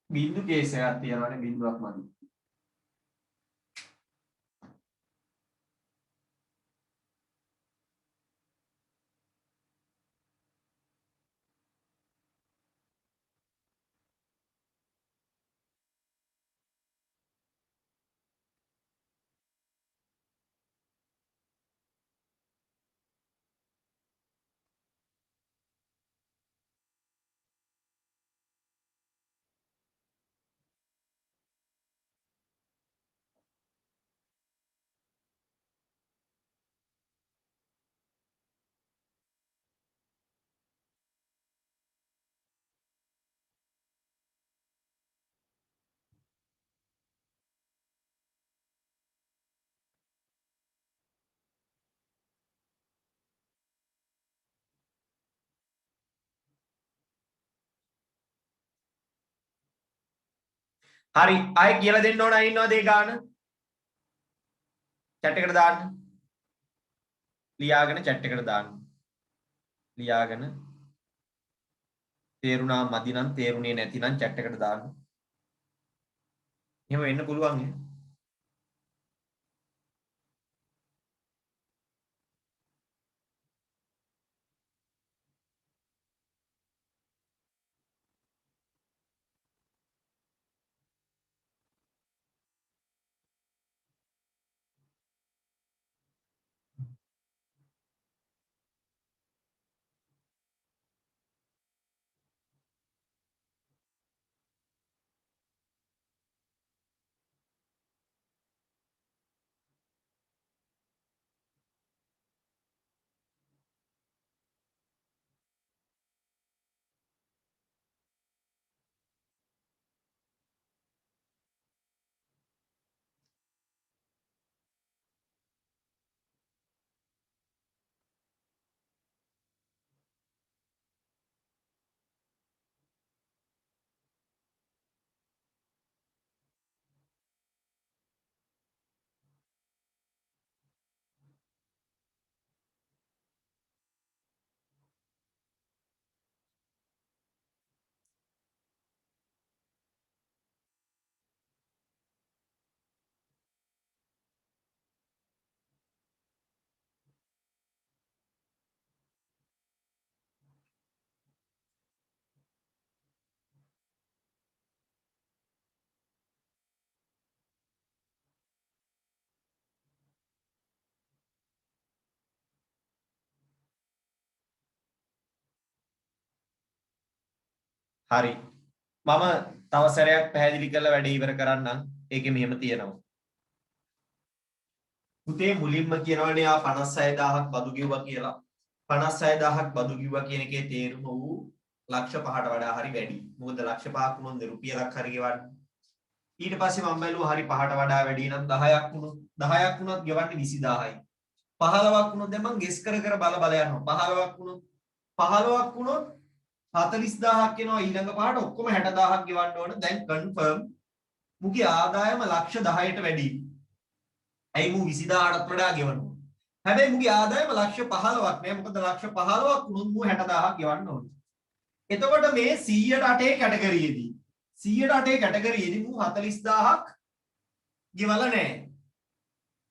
බින්දු කේස් එකක් තියෙනවානේ බින්දුවක් මදි. හරි ආයෙ කියලා දෙන්න ඕන අය ඉන්නවද ඒ ගාන? chat එකට දාන්න. ලියාගෙන chat එකට දාන්න. ලියාගෙන තේරුණා මදි නම් තේරුණේ නැති නම් chat එකට දාන්න. එහෙම වෙන්න පුළුවන් නේ. හරි මම තව සැරයක් පැහැදිලි කරලා වැඩේ ඉවර කරන්නම්. ඒකේ මෙහෙම තියෙනවා. පුතේ මුලින්ම කියනවනේ ආ 56000ක් බදු කිව්වා කියලා. 56000ක් බදු කිව්වා කියන එකේ තේරුම වූ ලක්ෂ 5ට වඩා හරි වැඩි. මොකද ලක්ෂ 5ක් වුණොත් රුපියලක් හරි ගෙවන්න. ඊට පස්සේ මම බැලුවා හරි 5ට වඩා වැඩි නම් 10ක් වුණොත් 10ක් වුණොත් ගෙවන්නේ 20000යි. 15ක් වුණොත් දැන් මම ගෙස් කර කර බල යනවා. 15ක් වුණොත් 40000ක් එනවා ඊළඟ පහට ඔක්කොම 60000ක් ගෙවන්න ඕන. දැන් කන්ෆර්ම් මුගේ ආදායම ලක්ෂ 10ට වැඩි. ඇයි මු 20000ටත් වඩා ගෙවනවා. හැබැයි මුගේ ආදායම ලක්ෂ 15ක් නෑ. මොකද ලක්ෂ 15ක් වුණොත් මු 60000ක් ගෙවන්න ඕනේ. එතකොට මේ 108 කැටගරියේදී 108 කැටගරියේදී මු 40000ක් ගෙවලා නෑ.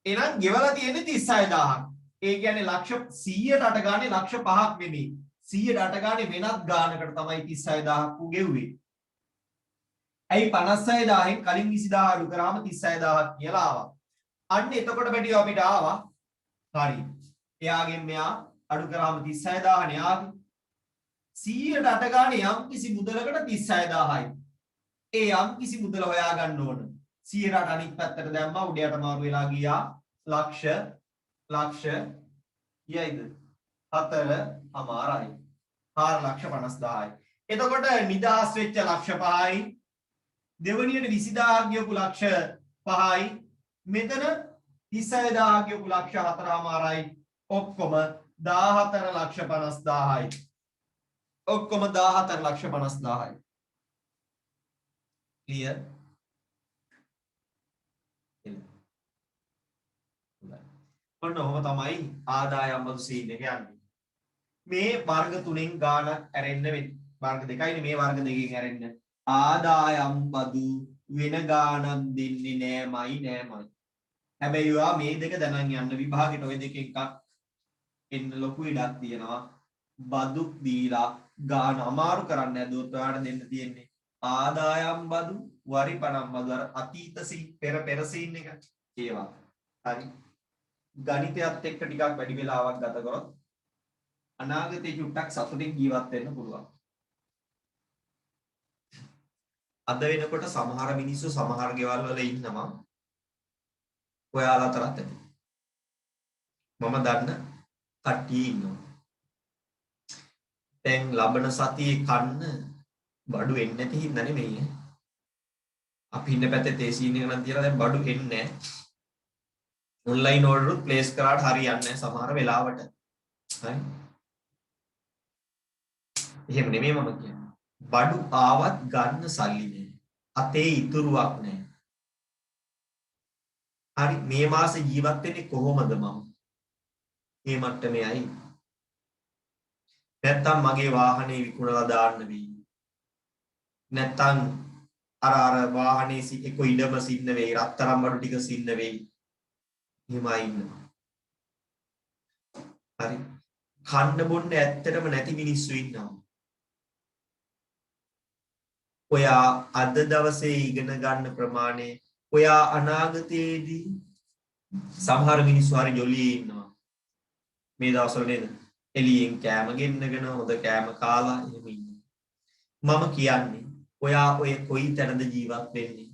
එහෙනම් ගෙවලා තියෙන්නේ 36000ක්. ඒ කියන්නේ ලක්ෂ 108 ගානේ ලක්ෂ 5ක් නෙමෙයි. 108 ගානේ වෙනත් ගානකට තමයි 36000ක් උ ගෙව්වේ. ඇයි 56000න් කලින් 20000 අඩු කරාම 36000ක් කියලා ආවා. අන්න එතකොට බැටිව අපිට ආවා. හරි. එයාගෙන් මෙයා අඩු කරාම 36000 නේ ආවේ. 108 ගානේ යම් කිසි මුදලකට 36000යි. ඒ යම් කිසි මුදල හොයා ගන්න ඕන. 108 අනිත් පැත්තට දැම්මා උඩයට මාරු වෙලා ගියා ලක්ෂ කීයයිද 4.5යි 4,50,000යි. එතකොට නිදහස් වෙච්ච ලක්ෂ 5යි දෙවනියට 20000ක් ගියපු ලක්ෂ 5යි මෙතන 36000ක් ගියපු ලක්ෂ 4.5යි ඔක්කොම 14,50,000යි. ඔක්කොම 14,50,000යි. clear? ඔන්න ඔහොම තමයි ආදායම් බදු සීන් එක යන්නේ. මේ වර්ග තුනෙන් ගාණක් ඇරෙන්න වෙන්නේ. වර්ග දෙකයිනේ මේ වර්ග දෙකෙන් ඇරෙන්න. ආදායම් බදු වෙන ගාණක් දෙන්නේ නෑමයි. හැබැයි ඔයා මේ දෙක දැනන් යන්න විභාගෙට ওই දෙක එකක් එන්න ලොකු ඉඩක් තියෙනවා. බදු දීලා ගාණ අමාරු කරන්න හැදුවොත් ඔයාලට දෙන්න තියෙන්නේ ආදායම් බදු වරිපණම් බදු අර අතීත සීන් පෙර සීන් එක ඒවා. හරි. ගණිතයත් එක්ක ටිකක් වැඩි වෙලාවක් ගත කරොත් අනාගතේ චුට්ටක් සතුටින් ජීවත් වෙන්න පුළුවන්. අද වෙනකොට සමහර මිනිස්සු සමහර ගෙවල් වල ඉන්නවා. ඔයාලා අතරත් ඇති. මම දන්න කට්ටිය ඉන්නවා. දැන් ලබන සතියේ කන්න බඩු එන්නේ නැති හින්දා නෙමෙයි. අපි ඉන්න පැත්තේ තේ සීන් එක නම් තියලා දැන් බඩු එන්නේ නැහැ. ඔන්ලයින් ඕඩර් උත් ප්ලේස් කරාට හරියන්නේ නැහැ සමහර වෙලාවට. හරි. එහෙම නෙමෙයි මම කියන්නේ. බඩු ආවත් ගන්න සල්ලි නෑ. අතේ ඉතුරුවක් නෑ. හරි මේ මාසේ ජීවත් වෙන්නේ කොහොමද මම? මේ මට්ටමේයි. නැත්තම් මගේ වාහනේ විකුණලා දාන්න වෙයි. නැත්තම් අර වාහනේ එක ඉඩම සින්න වෙයි. රත්තරන් බඩු ටික සින්න වෙයි. එහෙමයි ඉන්නවා. හරි. කන්න බොන්න ඇත්තටම නැති මිනිස්සු ඉන්නවා. ඔයා අද දවසේ ඉගෙන ගන්න ප්‍රමාණය ඔයා අනාගතයේදී සමහර මිනිස්සු හරි ජොලියේ ඉන්නවා. මේ දවස්වල නේද? එළියෙන් කෑම ගෙන්නගෙන හොඳ කෑම කාලා එහෙම ඉන්නවා. මම කියන්නේ ඔයා ඔය කොයි තැනද ජීවත් වෙන්නේ?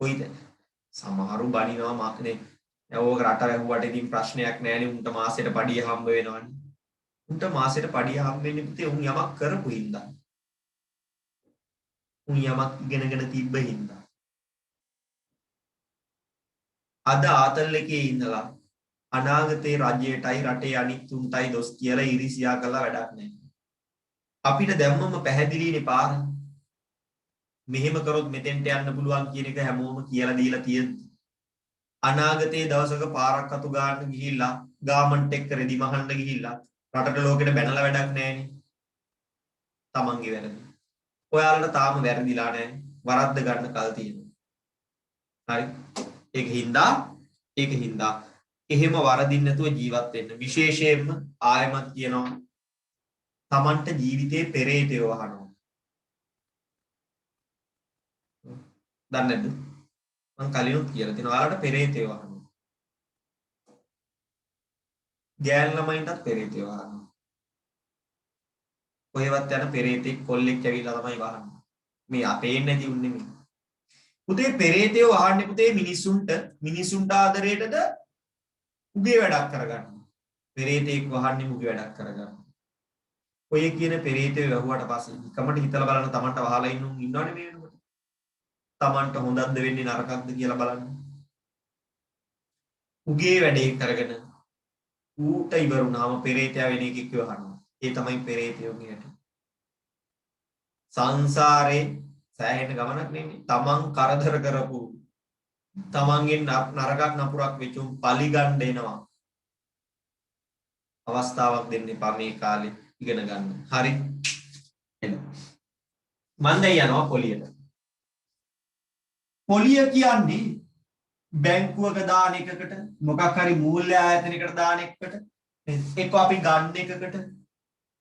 කොයිද? සමහරු බනිනවා මාකනේ. ඕක රට වැහුවට ඉතින් ප්‍රශ්නයක් නෑනේ. උන්ට මාසෙට පඩිය හම්බ වෙනවනේ. උන්ට මාසෙට පඩිය හම්බ වෙන්නේ පුතේ උන් යමක් කරපු හින්දා. උන් යමක් ඉගෙනගෙන තිබ්බ හින්දා. අද ආතල් එකේ ඉඳලා අනාගතේ රජයටයි රටේ අනිත් උන්ටයි දොස් කියලා ඉරිසියා කළා වැඩක් නෑ. අපිට දැම්මම පැහැදිලිනේ පාර. මෙහෙම කරොත් මෙතෙන්ට යන්න පුළුවන් කියන එක හැමෝම කියලා දීලා තියෙද්දි අනාගතයේ දවසක පාරක් අතු ගන්න ගිහිල්ලා ගාමන්ට් එක්ක රෙදි මහන්න ගිහිල්ලා රටට ලෝකෙට බැනලා වැඩක් නැහැනේ. තමන්ගේ වැරදි. ඔයාලට තාම වැරදිලා නැහැ. වරද්ද ගන්න කල් තියෙනවා. හරි. ඒක හින්දා එහෙම වරදින්න නැතුව ජීවත් වෙන්න. විශේෂයෙන්ම ආයමත් කියනවා තමන්ට ජීවිතේ පෙරේතය වහනවා. දන්නේ නැද්ද? මං කලිනුත් කියලා තියෙනවා ඔයාලට පෙරේතය වහනවා. ගෑන් ළමයින්ටත් පෙරේතය වහනවා. කොහෙවත් යන පෙරේතෙක් කොල්ලෙක් ඇවිල්ලා තමයි වහන්නේ. මේ අපේන්නේ නැති උන් නෙමෙයි. පුතේ පෙරේතයෝ අහන්නේ පුතේ මිනිසුන්ට ආදරයටද උගේ වැඩක් කරගන්න. පෙරේතෙක් වහන්නේ මුගේ වැඩක් කරගන්න. ඔය කියන පෙරේතයෝ වැහුවට පස්සේ කමට හිතලා බලන්න Tamanට වහලා ඉන්නවනේ මේ වෙනකොට. Tamanට හොඳක්ද වෙන්නේ නරකක්ද කියලා බලන්න. උගේ වැඩේ කරගෙන ඌට ඉවර වුණාම පෙරේතයා වෙන එකෙක් වහනවා. ඒ තමයි පෙරේතයෝගේ හැටි. සංසාරේ සෑහෙන ගමනක් නෙමෙයි. Taman කරදර කරපු තමන්ගෙන් නරකක් නපුරක් වෙච්චුම් පලිගන්න එනවා. අවස්ථාවක් දෙන්න එපා මේ කාලේ ඉගෙන ගන්න. හරි. එන්න. මම දැන් යනවා පොලියට. පොලිය කියන්නේ බැංකුවක දාන එකකට මොකක් හරි මූල්‍ය ආයතනයකට දාන එකකට එක්ක අපි ගන්න එකකට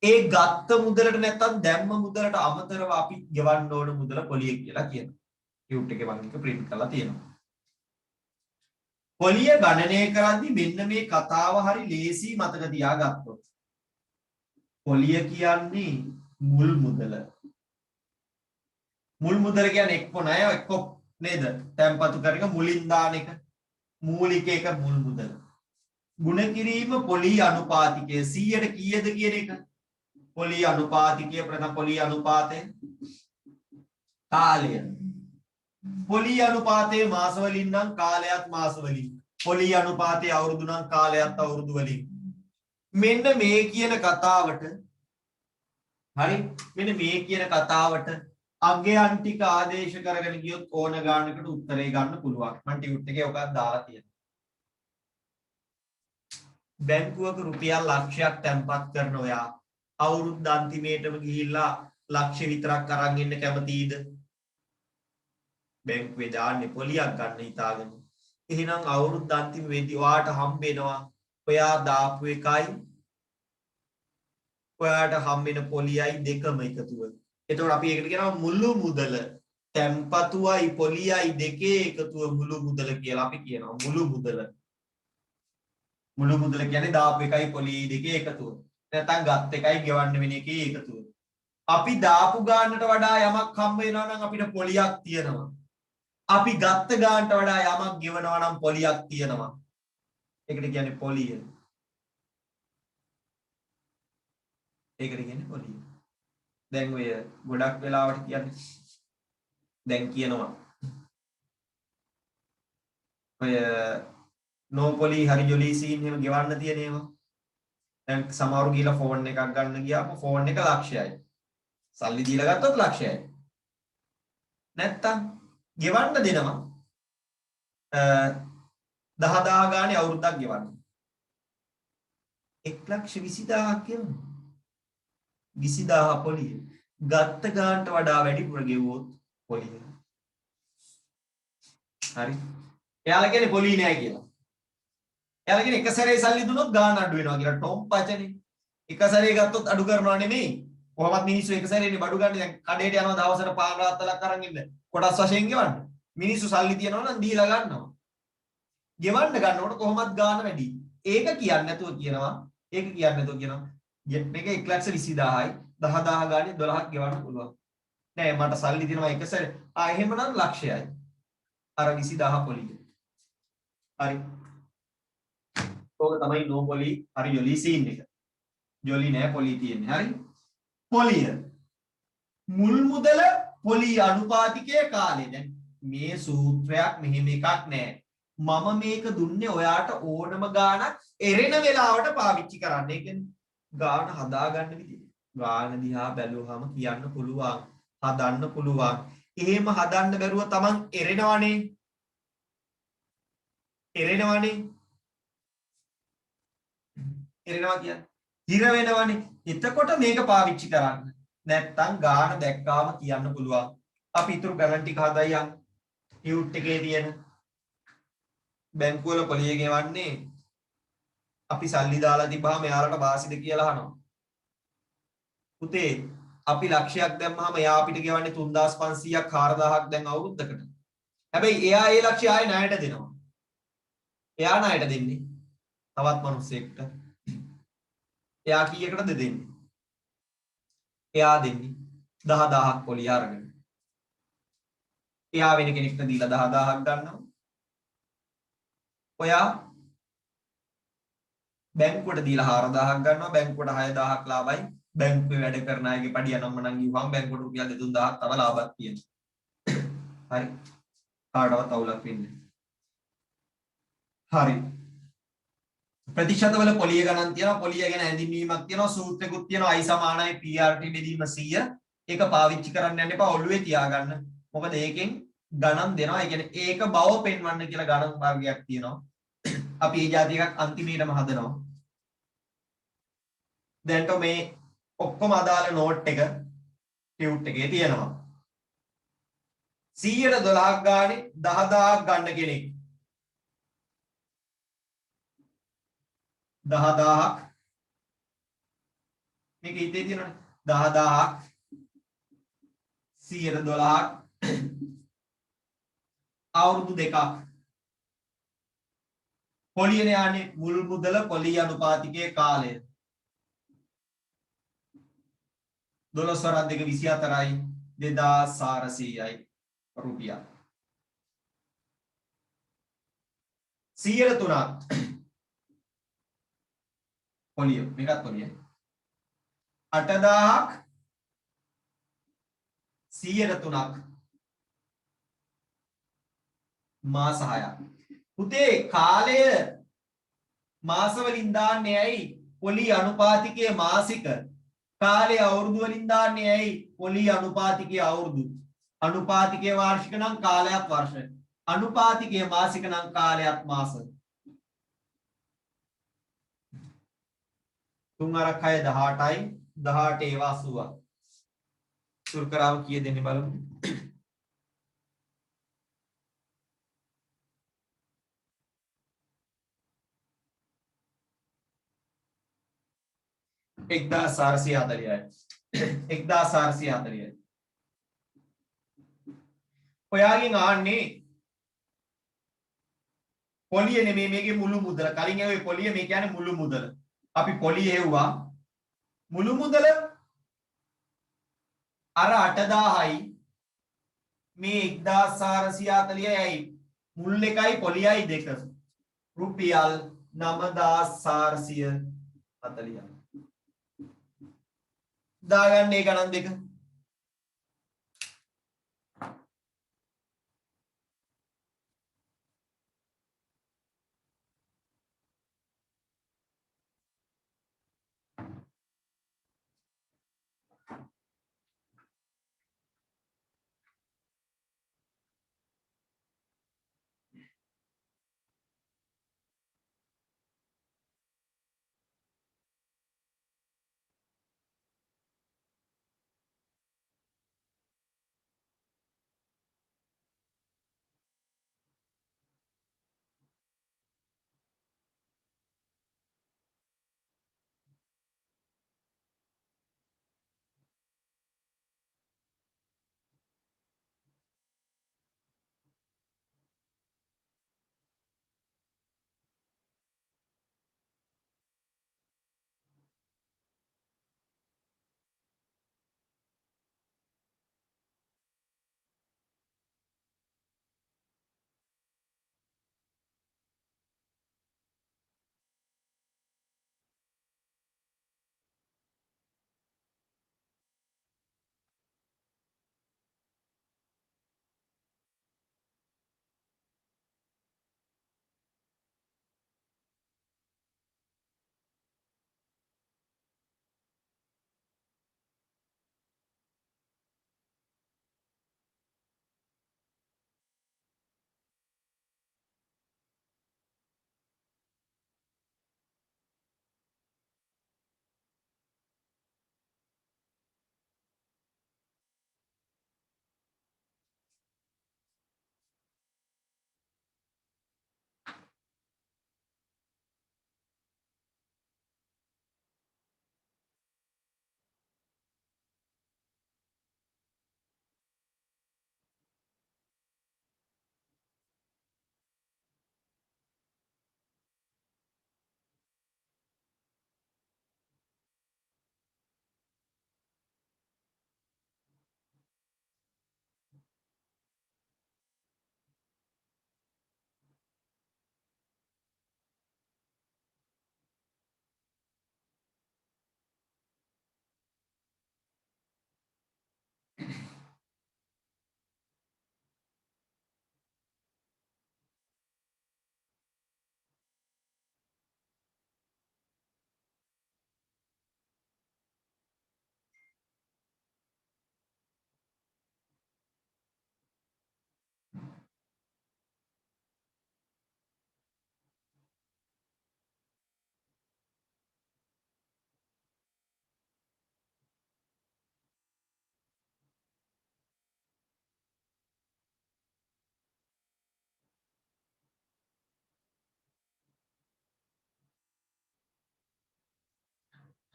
ඒ ගත්ත මුදලට නැත්තම් දැම්ම මුදලට අමතරව අපි ගෙවන්න ඕන මුදල පොලිය කියලා කියනවා. කියුට් එකේ මම එක print කරලා තියෙනවා. පොලිය ගණනය කරද්දී මෙන්න මේ කතාව හරි ලේසි මතක තියාගත්තොත්. පොලිය කියන්නේ මුල් මුදල. මුල් මුදල කියන්නේ එක්ක ණය එක්ක නේද? තැන්පතු කරන එක මුලින් දාන එක. මූලික එක මුල් මුදල. ගුණ කිරීම පොලී අනුපාතිකය 100ට කීයද කියන එක. පොලී අනුපාතිකය ප්‍රථම පොලී අනුපාතය කාලය. පොලී අනුපාතයේ මාස වලින් නම් කාලයත් මාස වලින්. පොලී අනුපාතයේ අවුරුදු නම් කාලයත් අවුරුදු වලින්. මෙන්න මේ කියන කතාවට හරි මෙන්න මේ කියන කතාවට අගයන් ටික ආදේශ කරගෙන ගියොත් ඕන ගානකට උත්තරේ ගන්න පුළුවන්. මම ටියුට් එකේ ඔකක් දාලා තියෙනවා. බැංකුවක රුපියල් ලක්ෂයක් තැන්පත් කරන ඔයා අවුරුද්ද අන්තිමේටම ගිහිල්ලා ලක්ෂ විතරක් අරන් ඉන්න කැමතිද? බැංකුවේ දාන්නේ පොලියක් ගන්න හිතාගෙන. එහෙනම් අවුරුද්ද අන්තිම වෙද්දී ඔයාට හම්බෙනවා ඔයා දාපු එකයි ඔයාට හම්බෙන පොලියයි දෙකම එකතුව. එතකොට අපි ඒකට කියනවා මුළු මුදල. තැන්පතුවයි පොලියයි දෙකේ එකතුව මුළු මුදල කියලා අපි කියනවා. මුළු මුදල. මුළු මුදල කියන්නේ දාපු එකයි පොලියයි දෙකේ එකතුව. නැත්නම් ගත් එකයි ගෙවන්න වෙන එකේ එකතුව. අපි දාපු ගානට වඩා යමක් හම්බ වෙනවා නම් අපිට පොලියක් තියෙනවා. අපි ගත්ත ගානට වඩා යමක් ගෙවනවා නම් පොලියක් තියෙනවා. ඒකට කියන්නේ පොලිය. ඒකට කියන්නේ පොලිය. දැන් ඔය ගොඩක් වෙලාවට කියන්නේ දැන් කියනවා ඔය නෝපොලි හරි ජොලි සීන් එහෙම ගෙවන්න තියෙන ඒවා. දැන් සමහරු ගිහලා ෆෝන් එකක් ගන්න ගියාම ෆෝන් එක ලක්ෂයයි. සල්ලි දීලා ගත්තොත් ලක්ෂයයි. නැත්තම් ගෙවන්න දෙනවා 10000 ගානේ අවුරුද්දක් ගෙවන්න. 1,20,000ක් ගෙවන්න. 20000 පොලිය. ගත්ත ගානට වඩා වැඩිපුර ගෙවුවොත් පොලිය. හරි. එයාලා කියන්නේ පොලිය නෑ කියලා. එයාලා කියන්නේ එක සැරේ සල්ලි දුන්නොත් ගාන අඩු වෙනවා කියලා. ටොම් පචනේ. එක සැරේ ගත්තොත් අඩු කරනවා නෙමෙයි. කොහොමත් මිනිස්සු එක සැරේනේ බඩු ගන්න. දැන් කඩේට යනවා දවසට පාන් රාත්තලක් අරන් ඉන්න. කොටස් වශයෙන් ගෙවන්න. මිනිස්සු සල්ලි තියනවා නම් දීලා ගන්නවා. ගෙවන්න ගන්නකොට කොහොමත් ගාන වැඩි. ඒක කියන්නේ නැතුව කියනවා. මේක 1,20,000යි 10000 ගානේ 12ක් ගෙවන්න පුළුවන්. නෑ මට සල්ලි තියෙනවා එක සැරේ. එහෙමනම් ලක්ෂයයි. අර 20000 පොලිය. හරි. ඕක තමයි නෝ පොලි හරි ජොලි සීන් එක. ජොලි නෑ පොලි තියෙන්නේ. හරි. පොලිය. මුල් මුදල පොලි අනුපාතිකයේ කාලේ. දැන් මේ සූත්‍රයක් මෙහෙම එකක් නෑ. මම මේක දුන්නේ ඔයාට ඕනම ගානක් එරෙන වෙලාවට පාවිච්චි කරන්න. ඒ කියන්නේ ගාන හදාගන්න විදිහ. ගාන දිහා බැලුවාම කියන්න පුළුවන්. හදන්න පුළුවන්. එහෙම හදන්න බැරුව තමන් එරෙනවනේ. එරෙනවා කියන්නේ හිර වෙනවනේ. එතකොට මේක පාවිච්චි කරන්න. නැත්තම් ගාන දැක්කාම කියන්න පුළුවන්. අපි ඊතුරු ගණන් ටික හදයියන්. ටියුට් එකේ තියෙන බැංකුව වල පොලිය ගෙවන්නේ අපි සල්ලි දාලා තිබ්බහම එයාලට වාසිද කියලා අහනවා. පුතේ අපි ලක්ෂයක් දැම්මහම එයා අපිට ගෙවන්නේ 3500ක් 4000ක් දැන් අවුරුද්දකට. හැබැයි එයා ඒ ලක්ෂය ආයේ ණයට දෙනවා. එයා ණයට දෙන්නේ තවත් මිනිස්සෙක්ට. එයා කීයකටද දෙන්නේ? එයා දෙන්නේ 10000ක් පොලිය අරගෙන. එයා වෙන කෙනෙක්ට දීලා 10000ක් ගන්නවා. ඔයා බැංකුවට දීලා 4000ක් ගන්නවා. බැංකුවට 6000ක් ලාභයි. බැංකුවේ වැඩ කරන අයගේ පඩිය නම්මනම් ගිහුවම බැංකුවට රුපියල් 2-3000ක් තව ලාභයක් තියෙනවා. හරි. කාටවත් අවුලක් වෙන්නේ නැහැ. හරි. ප්‍රතිශතවල පොලිය ගණන් තියෙනවා. පොලිය ගැන හැඳින්වීමක් තියෙනවා. සූත්‍රයකුත් තියෙනවා. I = PRT බෙදීම 100. ඒක පාවිච්චි කරන්න යන්න එපා. ඔළුවේ තියාගන්න. මොකද ඒකෙන් ගණන් දෙනවා. ඒ කියන්නේ ඒක බව පෙන්වන්න කියලා ගණන් මාර්ගයක් තියෙනවා. අපි මේ જાති එකක් අන්තිමේටම හදනවා. දැන්ට මේ ඔක්කොම අදාළ නෝට් එක ටියුට් එකේ තියෙනවා. 100ට 12ක් ගානේ 10000ක් ගන්න කෙනෙක් 10000ක් මේක හිතේ තියෙනවනේ 10000ක් 100ට 12ක් අවුරුදු දෙකක් පොලියනේ යන්නේ මුල් මුදල පොලිය අනුපාතිකයේ කාලය 12 වරක් 2 24යි 2400යි රුපියල් 100ට 3ක් පොලිය මේකත් පොලිය 8000ක් 100ට 3ක් මාස 6ක් පුතේ කාලය මාස වලින් දාන්නේ ඇයි පොලි අනුපාතිකයේ මාසික කාලය අවුරුදු වලින් දාන්නේ ඇයි පොලි අනුපාතිකයේ අවුරුදු අනුපාතිකයේ වාර්ෂික නම් කාලයක් වර්ෂ අනුපාතිකයේ මාසික නම් කාලයක් මාස 3 × 6 18යි 18 ඒවා 80ක් සුල් කරාම කීය දෙන්නේ බලමු එක්දාස් 440යි 1440යි ඔයාගෙන් ආන්නේ පොලිය නෙමෙයි මේකේ මුළු මුදල කලින් ඒ පොලිය මේ කියන්නේ මුළු මුදල අපි පොලිය හෙව්වා මුළු මුදල අර 8000යි මේ 1440යි මුල් එකයි පොලියයි දෙක රුපියල් 9440යි දාගන්න ඒ ගණන් දෙක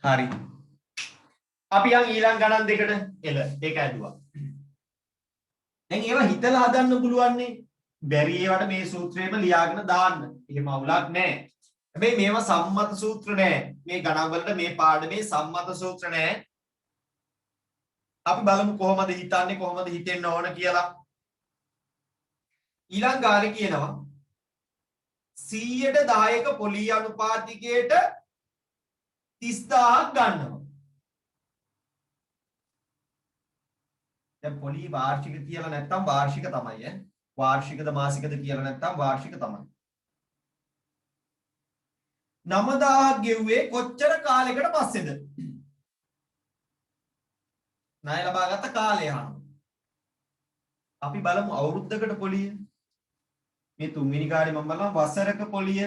හරි. අපි යන් ඊළඟ ගණන් දෙකට එල ඒක ඇදුවා. දැන් ඒවා හිතලා හදන්න පුළුවන් නේ. බැරි ඒවට මේ සූත්‍රයේම ලියාගෙන දාන්න. එහෙම අවුලක් නැහැ. හැබැයි මේවා සම්මත සූත්‍ර නෑ. මේ ගණන් වලට මේ පාඩමේ සම්මත සූත්‍ර නෑ. අපි බලමු කොහොමද හිතන්නේ කොහොමද හිතෙන්න ඕන කියලා. ඊළඟ ගානේ කියනවා 100ට 10ක පොලී අනුපාතිකයට 30000ක් ගන්නවා. දැන් පොලී වාර්ෂික කියලා නැත්තම් වාර්ෂික තමයි ඈ. වාර්ෂිකද මාසිකද කියලා නැත්තම් වාර්ෂික තමයි. 9000ක් ගෙව්වේ කොච්චර කාලයකට පස්සේද? ණය ලබාගත්ත කාලය අනුව. අපි බලමු අවුරුද්දකට පොලිය. මේ තුන්වෙනි කාර්යය මම බලනවා වසරක පොලිය.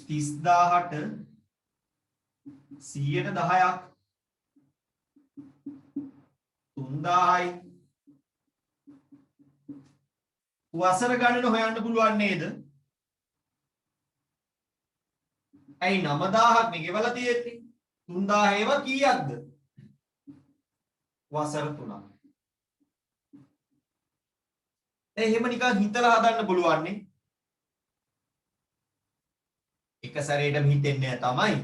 තිස්දාහට 100ට 10ක් 3000යි. වසර ගණන හොයන්න පුළුවන් නේද? ඇයි 9000ක් නේ ගෙවලා තියෙන්නේ? 3000 ඒවා කීයක්ද? වසර 3ක්. එහෙම නිකන් හිතලා හදන්න පුළුවන් නේ. එක සැරේටම හිතෙන්නේ තමයි.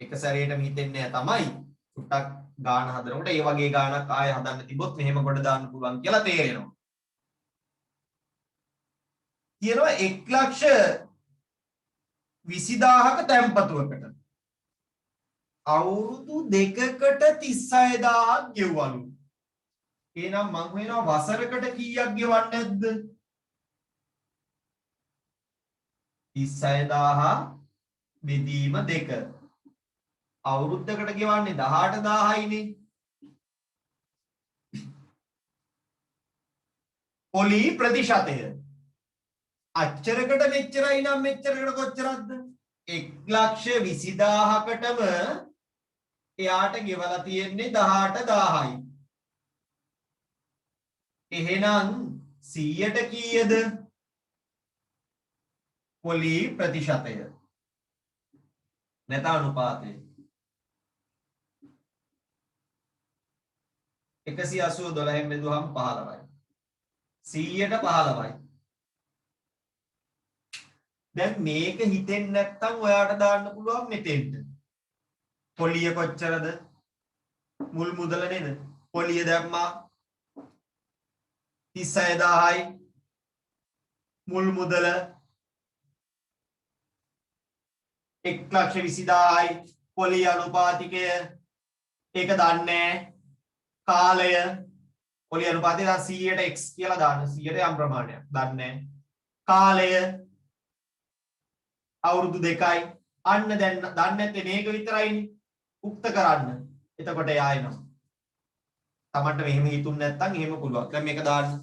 එක සැරේටම හිතෙන්නේ තමයි. ටුටක් ගාන හදනකොට ඒ වගේ ගානක් ආයෙ හදන්න තිබොත් මෙහෙම කොට දාන්න පුළුවන් කියලා තේරෙනවා. කියනවා 1,20,000ක තැන්පතුවකට අවුරුදු දෙකකට 36000ක් ගෙවවලු. එහෙනම් මං කියනවා වසරකට කීයක් ගෙවන්නේ නැද්ද? 36000 බෙදීම 2. අවුරුද්දකට ගෙවන්නේ 18000යිනේ. පොලී ප්‍රතිශතය අච්චරකට මෙච්චරයි නම් මෙච්චරකට කොච්චරක්ද? 1,20,000කටම එයාට ගෙවලා තියෙන්නේ 18000යි. එහෙනම් 100ට කීයද? පොලී ප්‍රතිශතය. නැත අනුපාතය. 180 12න් බෙදුවහම 15යි. 100ට 15යි. දැන් මේක හිතෙන්නේ නැත්නම් ඔයාට දාන්න පුළුවන් මෙතෙන්ට. පොලිය කොච්චරද? මුල් මුදල නේද? පොලිය දැම්මා 36000යි. මුල් මුදල 1,20,000යි. පොලිය අනුපාතිකය ඒක දන්නේ. කාලය පොලිය අනුපාතය 100ට x කියලා දාන්න. 100ට යම් ප්‍රමාණයක් දන්නේ. කාලය අවුරුදු 2යි. අන්න දැන් දන්නේ නැත්තේ මේක විතරයිනේ. උක්ත කරන්න. එතකොට එයා එනවා. තමන්ට මෙහෙම හිතුන්නේ නැත්නම් එහෙම පුළුවන්. දැන් මේක දාන්න.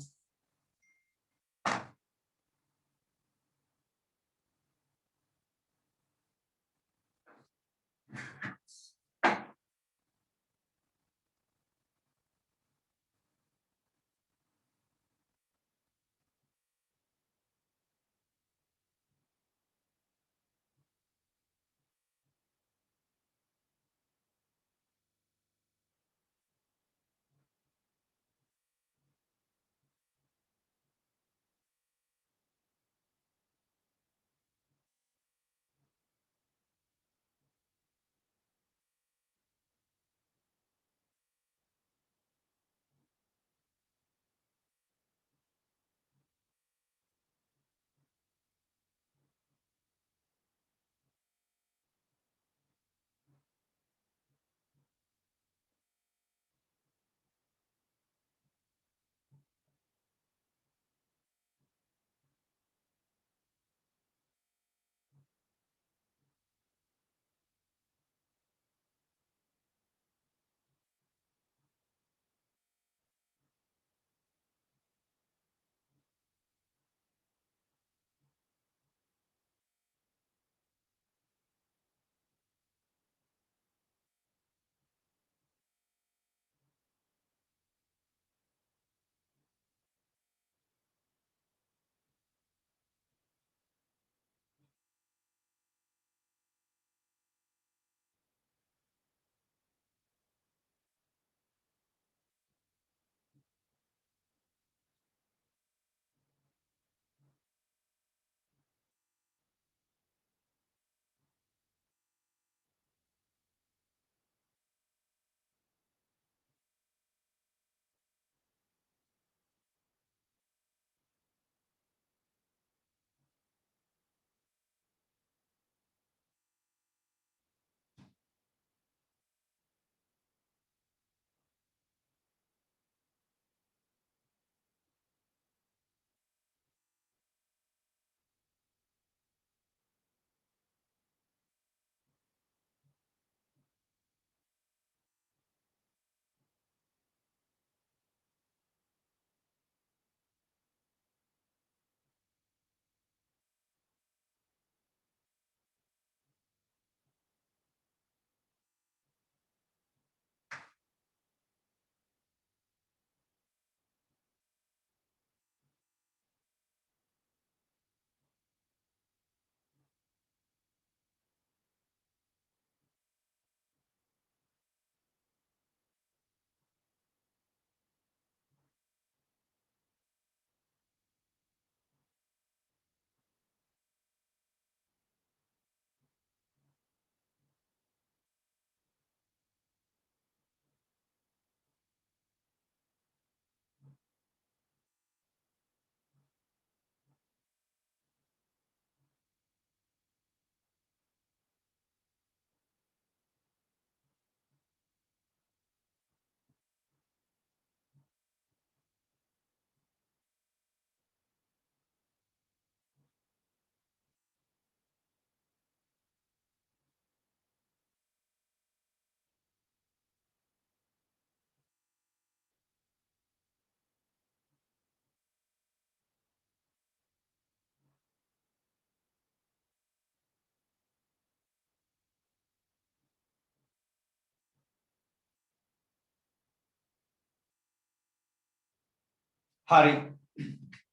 හරි.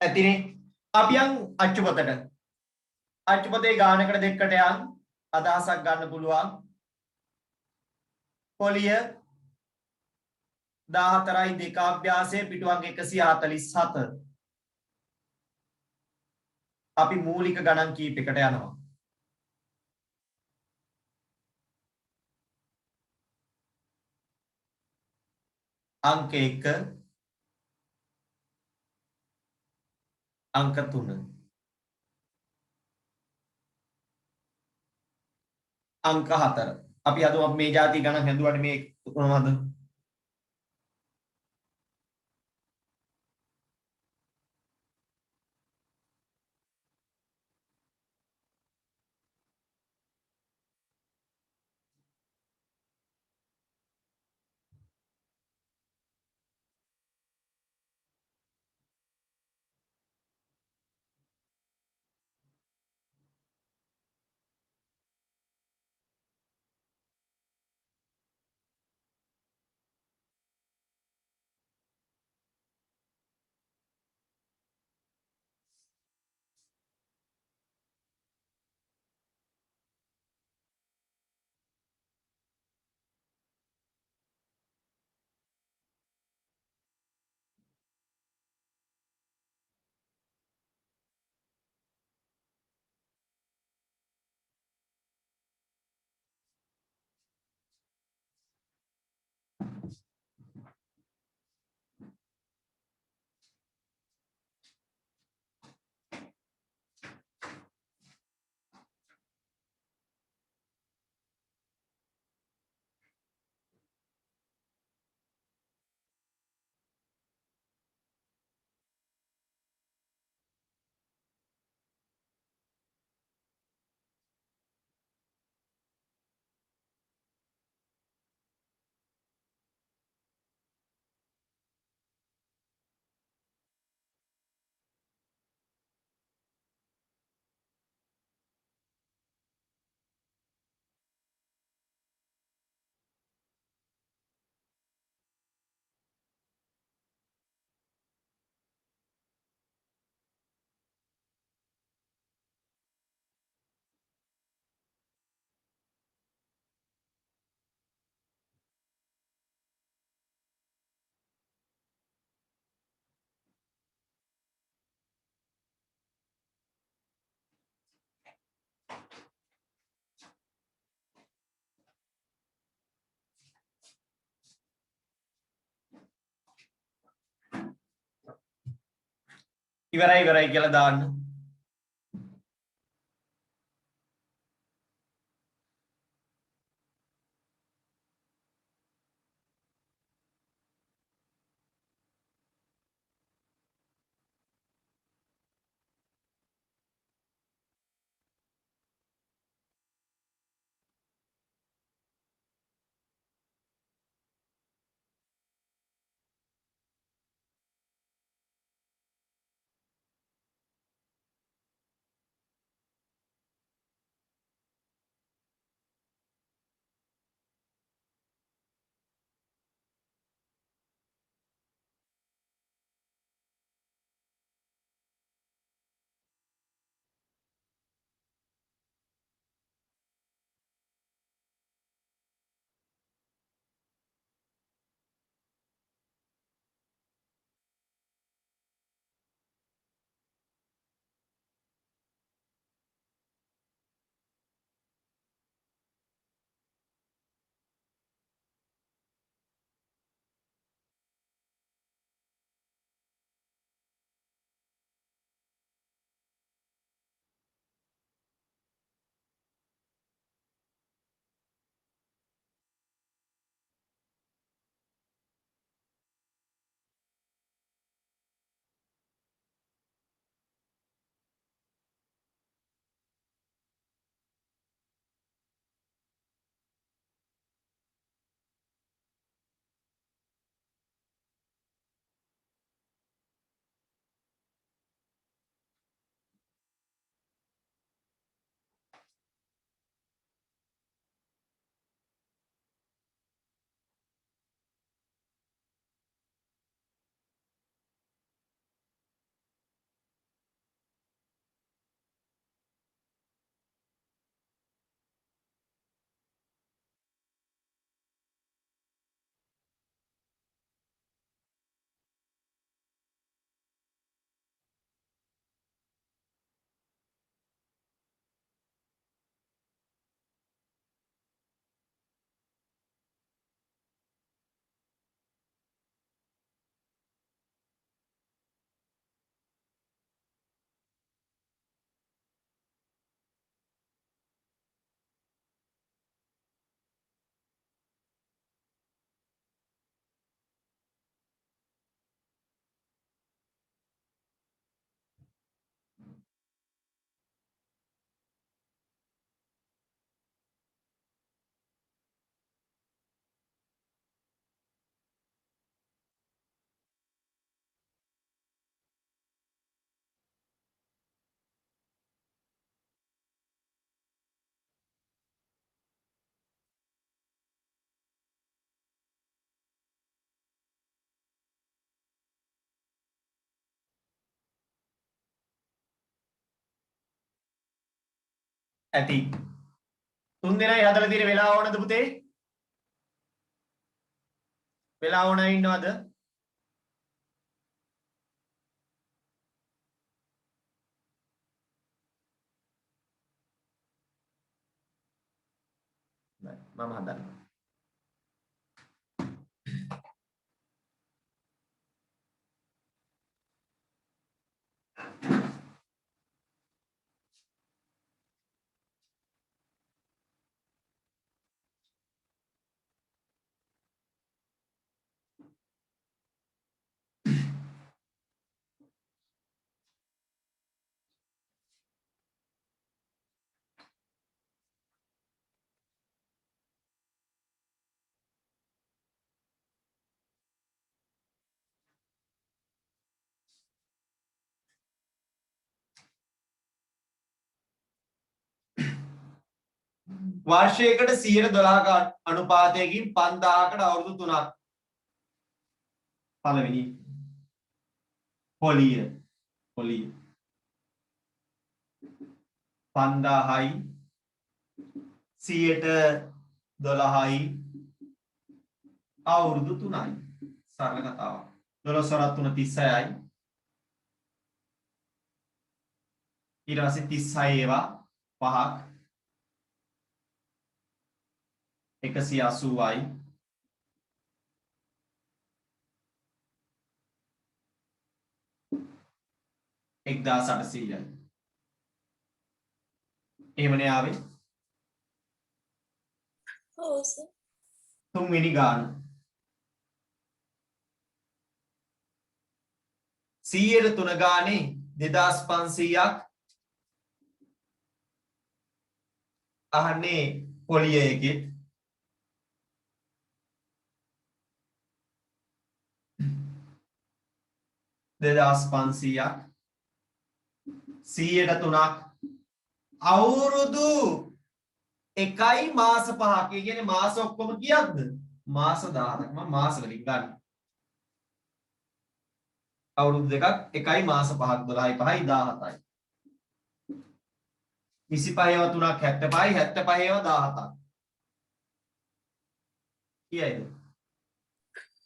ඇතිනේ. අපි යන් අච්චුපතට. අච්චුපතේ ගානකට දෙකට යන් අදහසක් ගන්න පුළුවන්. පොලිය 14යි දෙක අභ්‍යාසයේ පිටුවන්ක 147. අපි මූලික ගණන් කීපයකට යනවා. अंक 1 अंक 3 अंक 4 අපි අද මේ જાති ගණන් හැදුවට මේ මොනවද ඉවරයි කියලා දාන්න ඇති. 3 දෙනයි හදලා තියෙන වෙලාව ඕනද පුතේ? වෙලාව ඕන ඉන්නවද? මම හදන්නම්. වර්ෂයකට 112ක අනුපාතයකින් 5000කට අවුරුදු 3ක්. පළවෙනි පොලිය 5000යි 112යි අවුරුදු 3යි. සරල කතාවක්. 12 වරක් 3 36යි. ඊට පස්සේ 36 ඒවා 5ක් 180යි 1800යි. එහෙමනේ ආවේ. ඔව් සර්. තුන්වෙනි ගාන 100ට 3 ගානේ 2500ක් අහන්නේ පොලිය එකේ 2500ක් 100ට 3ක් අවුරුදු 1යි මාස 5ක්. ඒ කියන්නේ මාස ඔක්කොම කීයක්ද? මාස 10ක්. මම මාස වලින් ගන්න. අවුරුදු දෙකක් 1යි මාස 5ක් 12යි 5යි 17යි. 25 ඒවා 3ක් 75යි 75 ඒවා 17ක්. කීයද?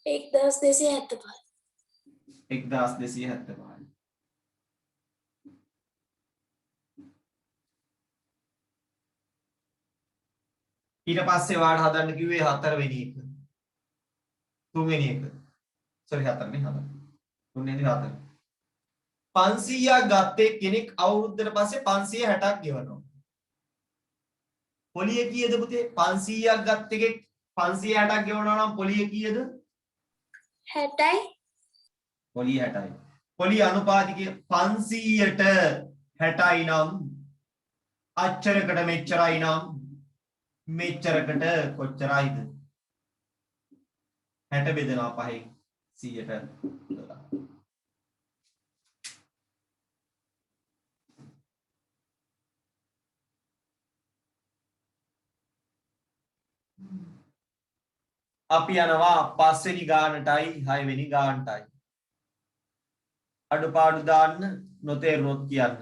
1275. 1275. ඊට පස්සේ වාට හදන්න කිව්වේ 4 වෙනි එක. 3 වෙනි එක. sorry 4 නේ හදන්න. 3 වෙනි 4. 500ක් ගත්තේ කෙනෙක් අවුරුද්දකට පස්සේ 560ක් ගෙවනවා. පොලිය කීයද පුතේ? 500ක් ගත්ත එකෙක් 560ක් ගෙවනවා නම් පොලිය කීයද? 60යි. පොලිය 60යි. පොලිය අනුපාතිකය 500ට 60යි නම් අච්චරකට මෙච්චරයි නම් මෙච්චරකට කොච්චරයිද? 60 බෙදනවා 5න් 100ට 12. අපි යනවා 5 වෙනි ගානටයි 6 වෙනි ගානටයි. අඩුපාඩු දාන්න නොතේරුනොත් කියන්න.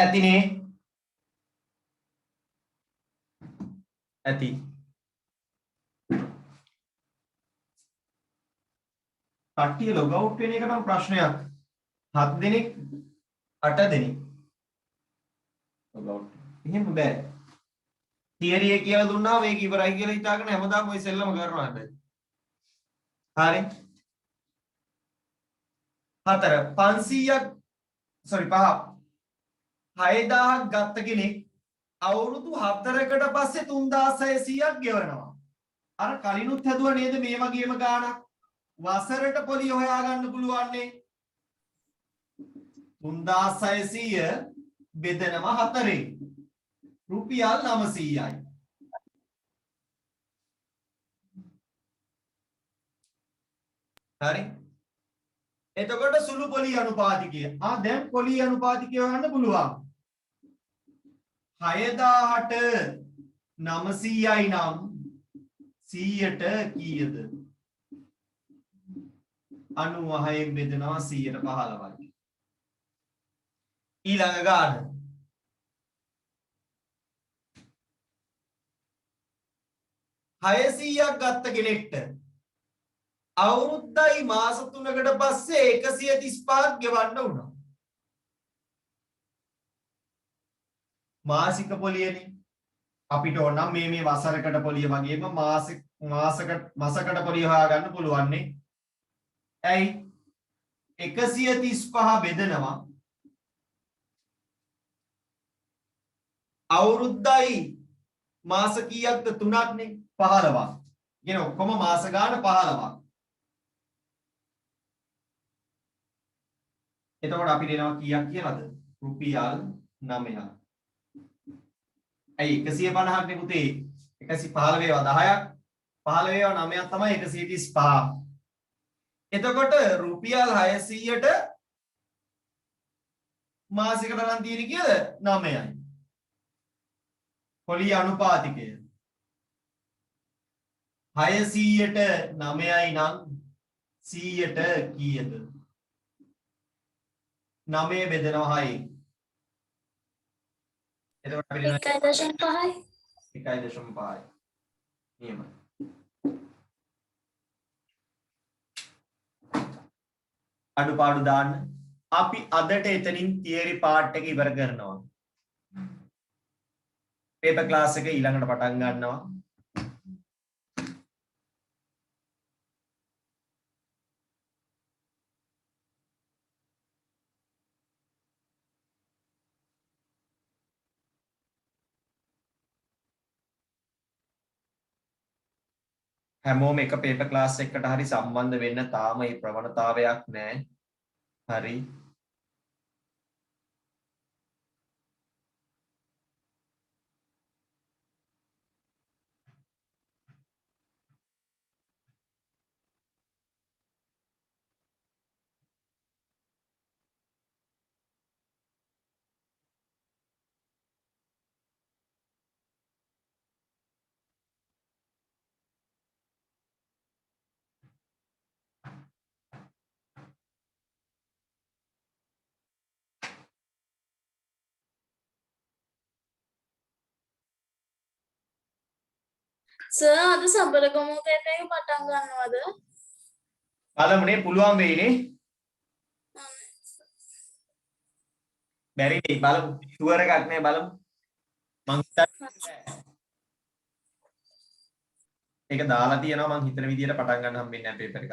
ඇතිනේ ඇති කට්ටිය ලොග් අවුට් වෙන එක නම් ප්‍රශ්නයක් 7 දෙනෙක් 8 දෙනෙක් ලොග් අවුට් එහෙම බෑ තියරි එක කියලා දුන්නා මේක ඉවරයි කියලා හිතාගෙන හැමදාම ඔය සෙල්ලම කරනවා හැබැයි හරි 4 500ක් sorry 6000ක් ගත්ත කෙනෙක් අවුරුදු 4කට පස්සේ 3600ක් ගෙවනවා අර කලිනුත් හැදුවා නේද මේ වගේම ගාණක් වසරට පොලි හොයා ගන්න පුළුවන් නේ 3600 බෙදනවා 4ෙන් රුපියල් 900යි හරි එතකොට සුළු පොලි අනුපාතිකය දැන් පොලි අනුපාතිකය හොයන්න පුළුවන් 6000ට 900යි නම් 100ට කීයද 96න් බෙදනවා 115යි ඊළඟ ගාන 600ක් ගත්ත කෙනෙක්ට අවුරුද්දයි මාස 3කට පස්සේ 135ක් ගෙවන්න වුණා මාසික පොලියනේ අපිට ඕන නම් මේ වසරකට පොලිය වගේම මාසකට පොලිය හොයාගන්න පුළුවන් නේ ඇයි 135 බෙදනවා අවුරුද්දයි මාස කීයක්ද 3ක්නේ 15ක් කියන ඔක්කොම මාස ගාන 15ක් එතකොට අපි දෙනවා කීයක් කියලාද රුපියල් 9ක් ඇයි 150ක් නේ පුතේ 115 ඒවා 10ක් 15 ඒවා 9ක් තමයි 135 එතකොට රුපියල් 600ට මාසිකට නම් තියෙන්නේ කීයද 9යි පොලි අනුපාතිකය 600ට 9යි නම් 100ට කීයද 9 බෙදනවා 6යි එතකොට අපි දෙනවා 1.5යි 1.5යි නියමයි අඩුපාඩු දාන්න අපි අදට එතනින් තියරි පාර්ට් එක ඉවර කරනවා පේපර් ක්ලාස් එක ඊළඟට පටන් ගන්නවා හැමෝම එක පේපර් ක්ලාස් එකකට හරි සම්බන්ධ වෙන්න තාම මේ ප්‍රවණතාවයක් නැහැ. හරි. සර් අද සබරගමු පේපර් එක පටන් ගන්නවද? බලමුනේ පුළුවන් වෙයිනේ. බැරි වෙයි බලමු. ෂුවර් එකක් නෑ බලමු. මං ඒක දාලා තියෙනවා මං හිතන විදියට පටන් ගන්න හම්බෙන්නේ නැහැ පේපර් එක.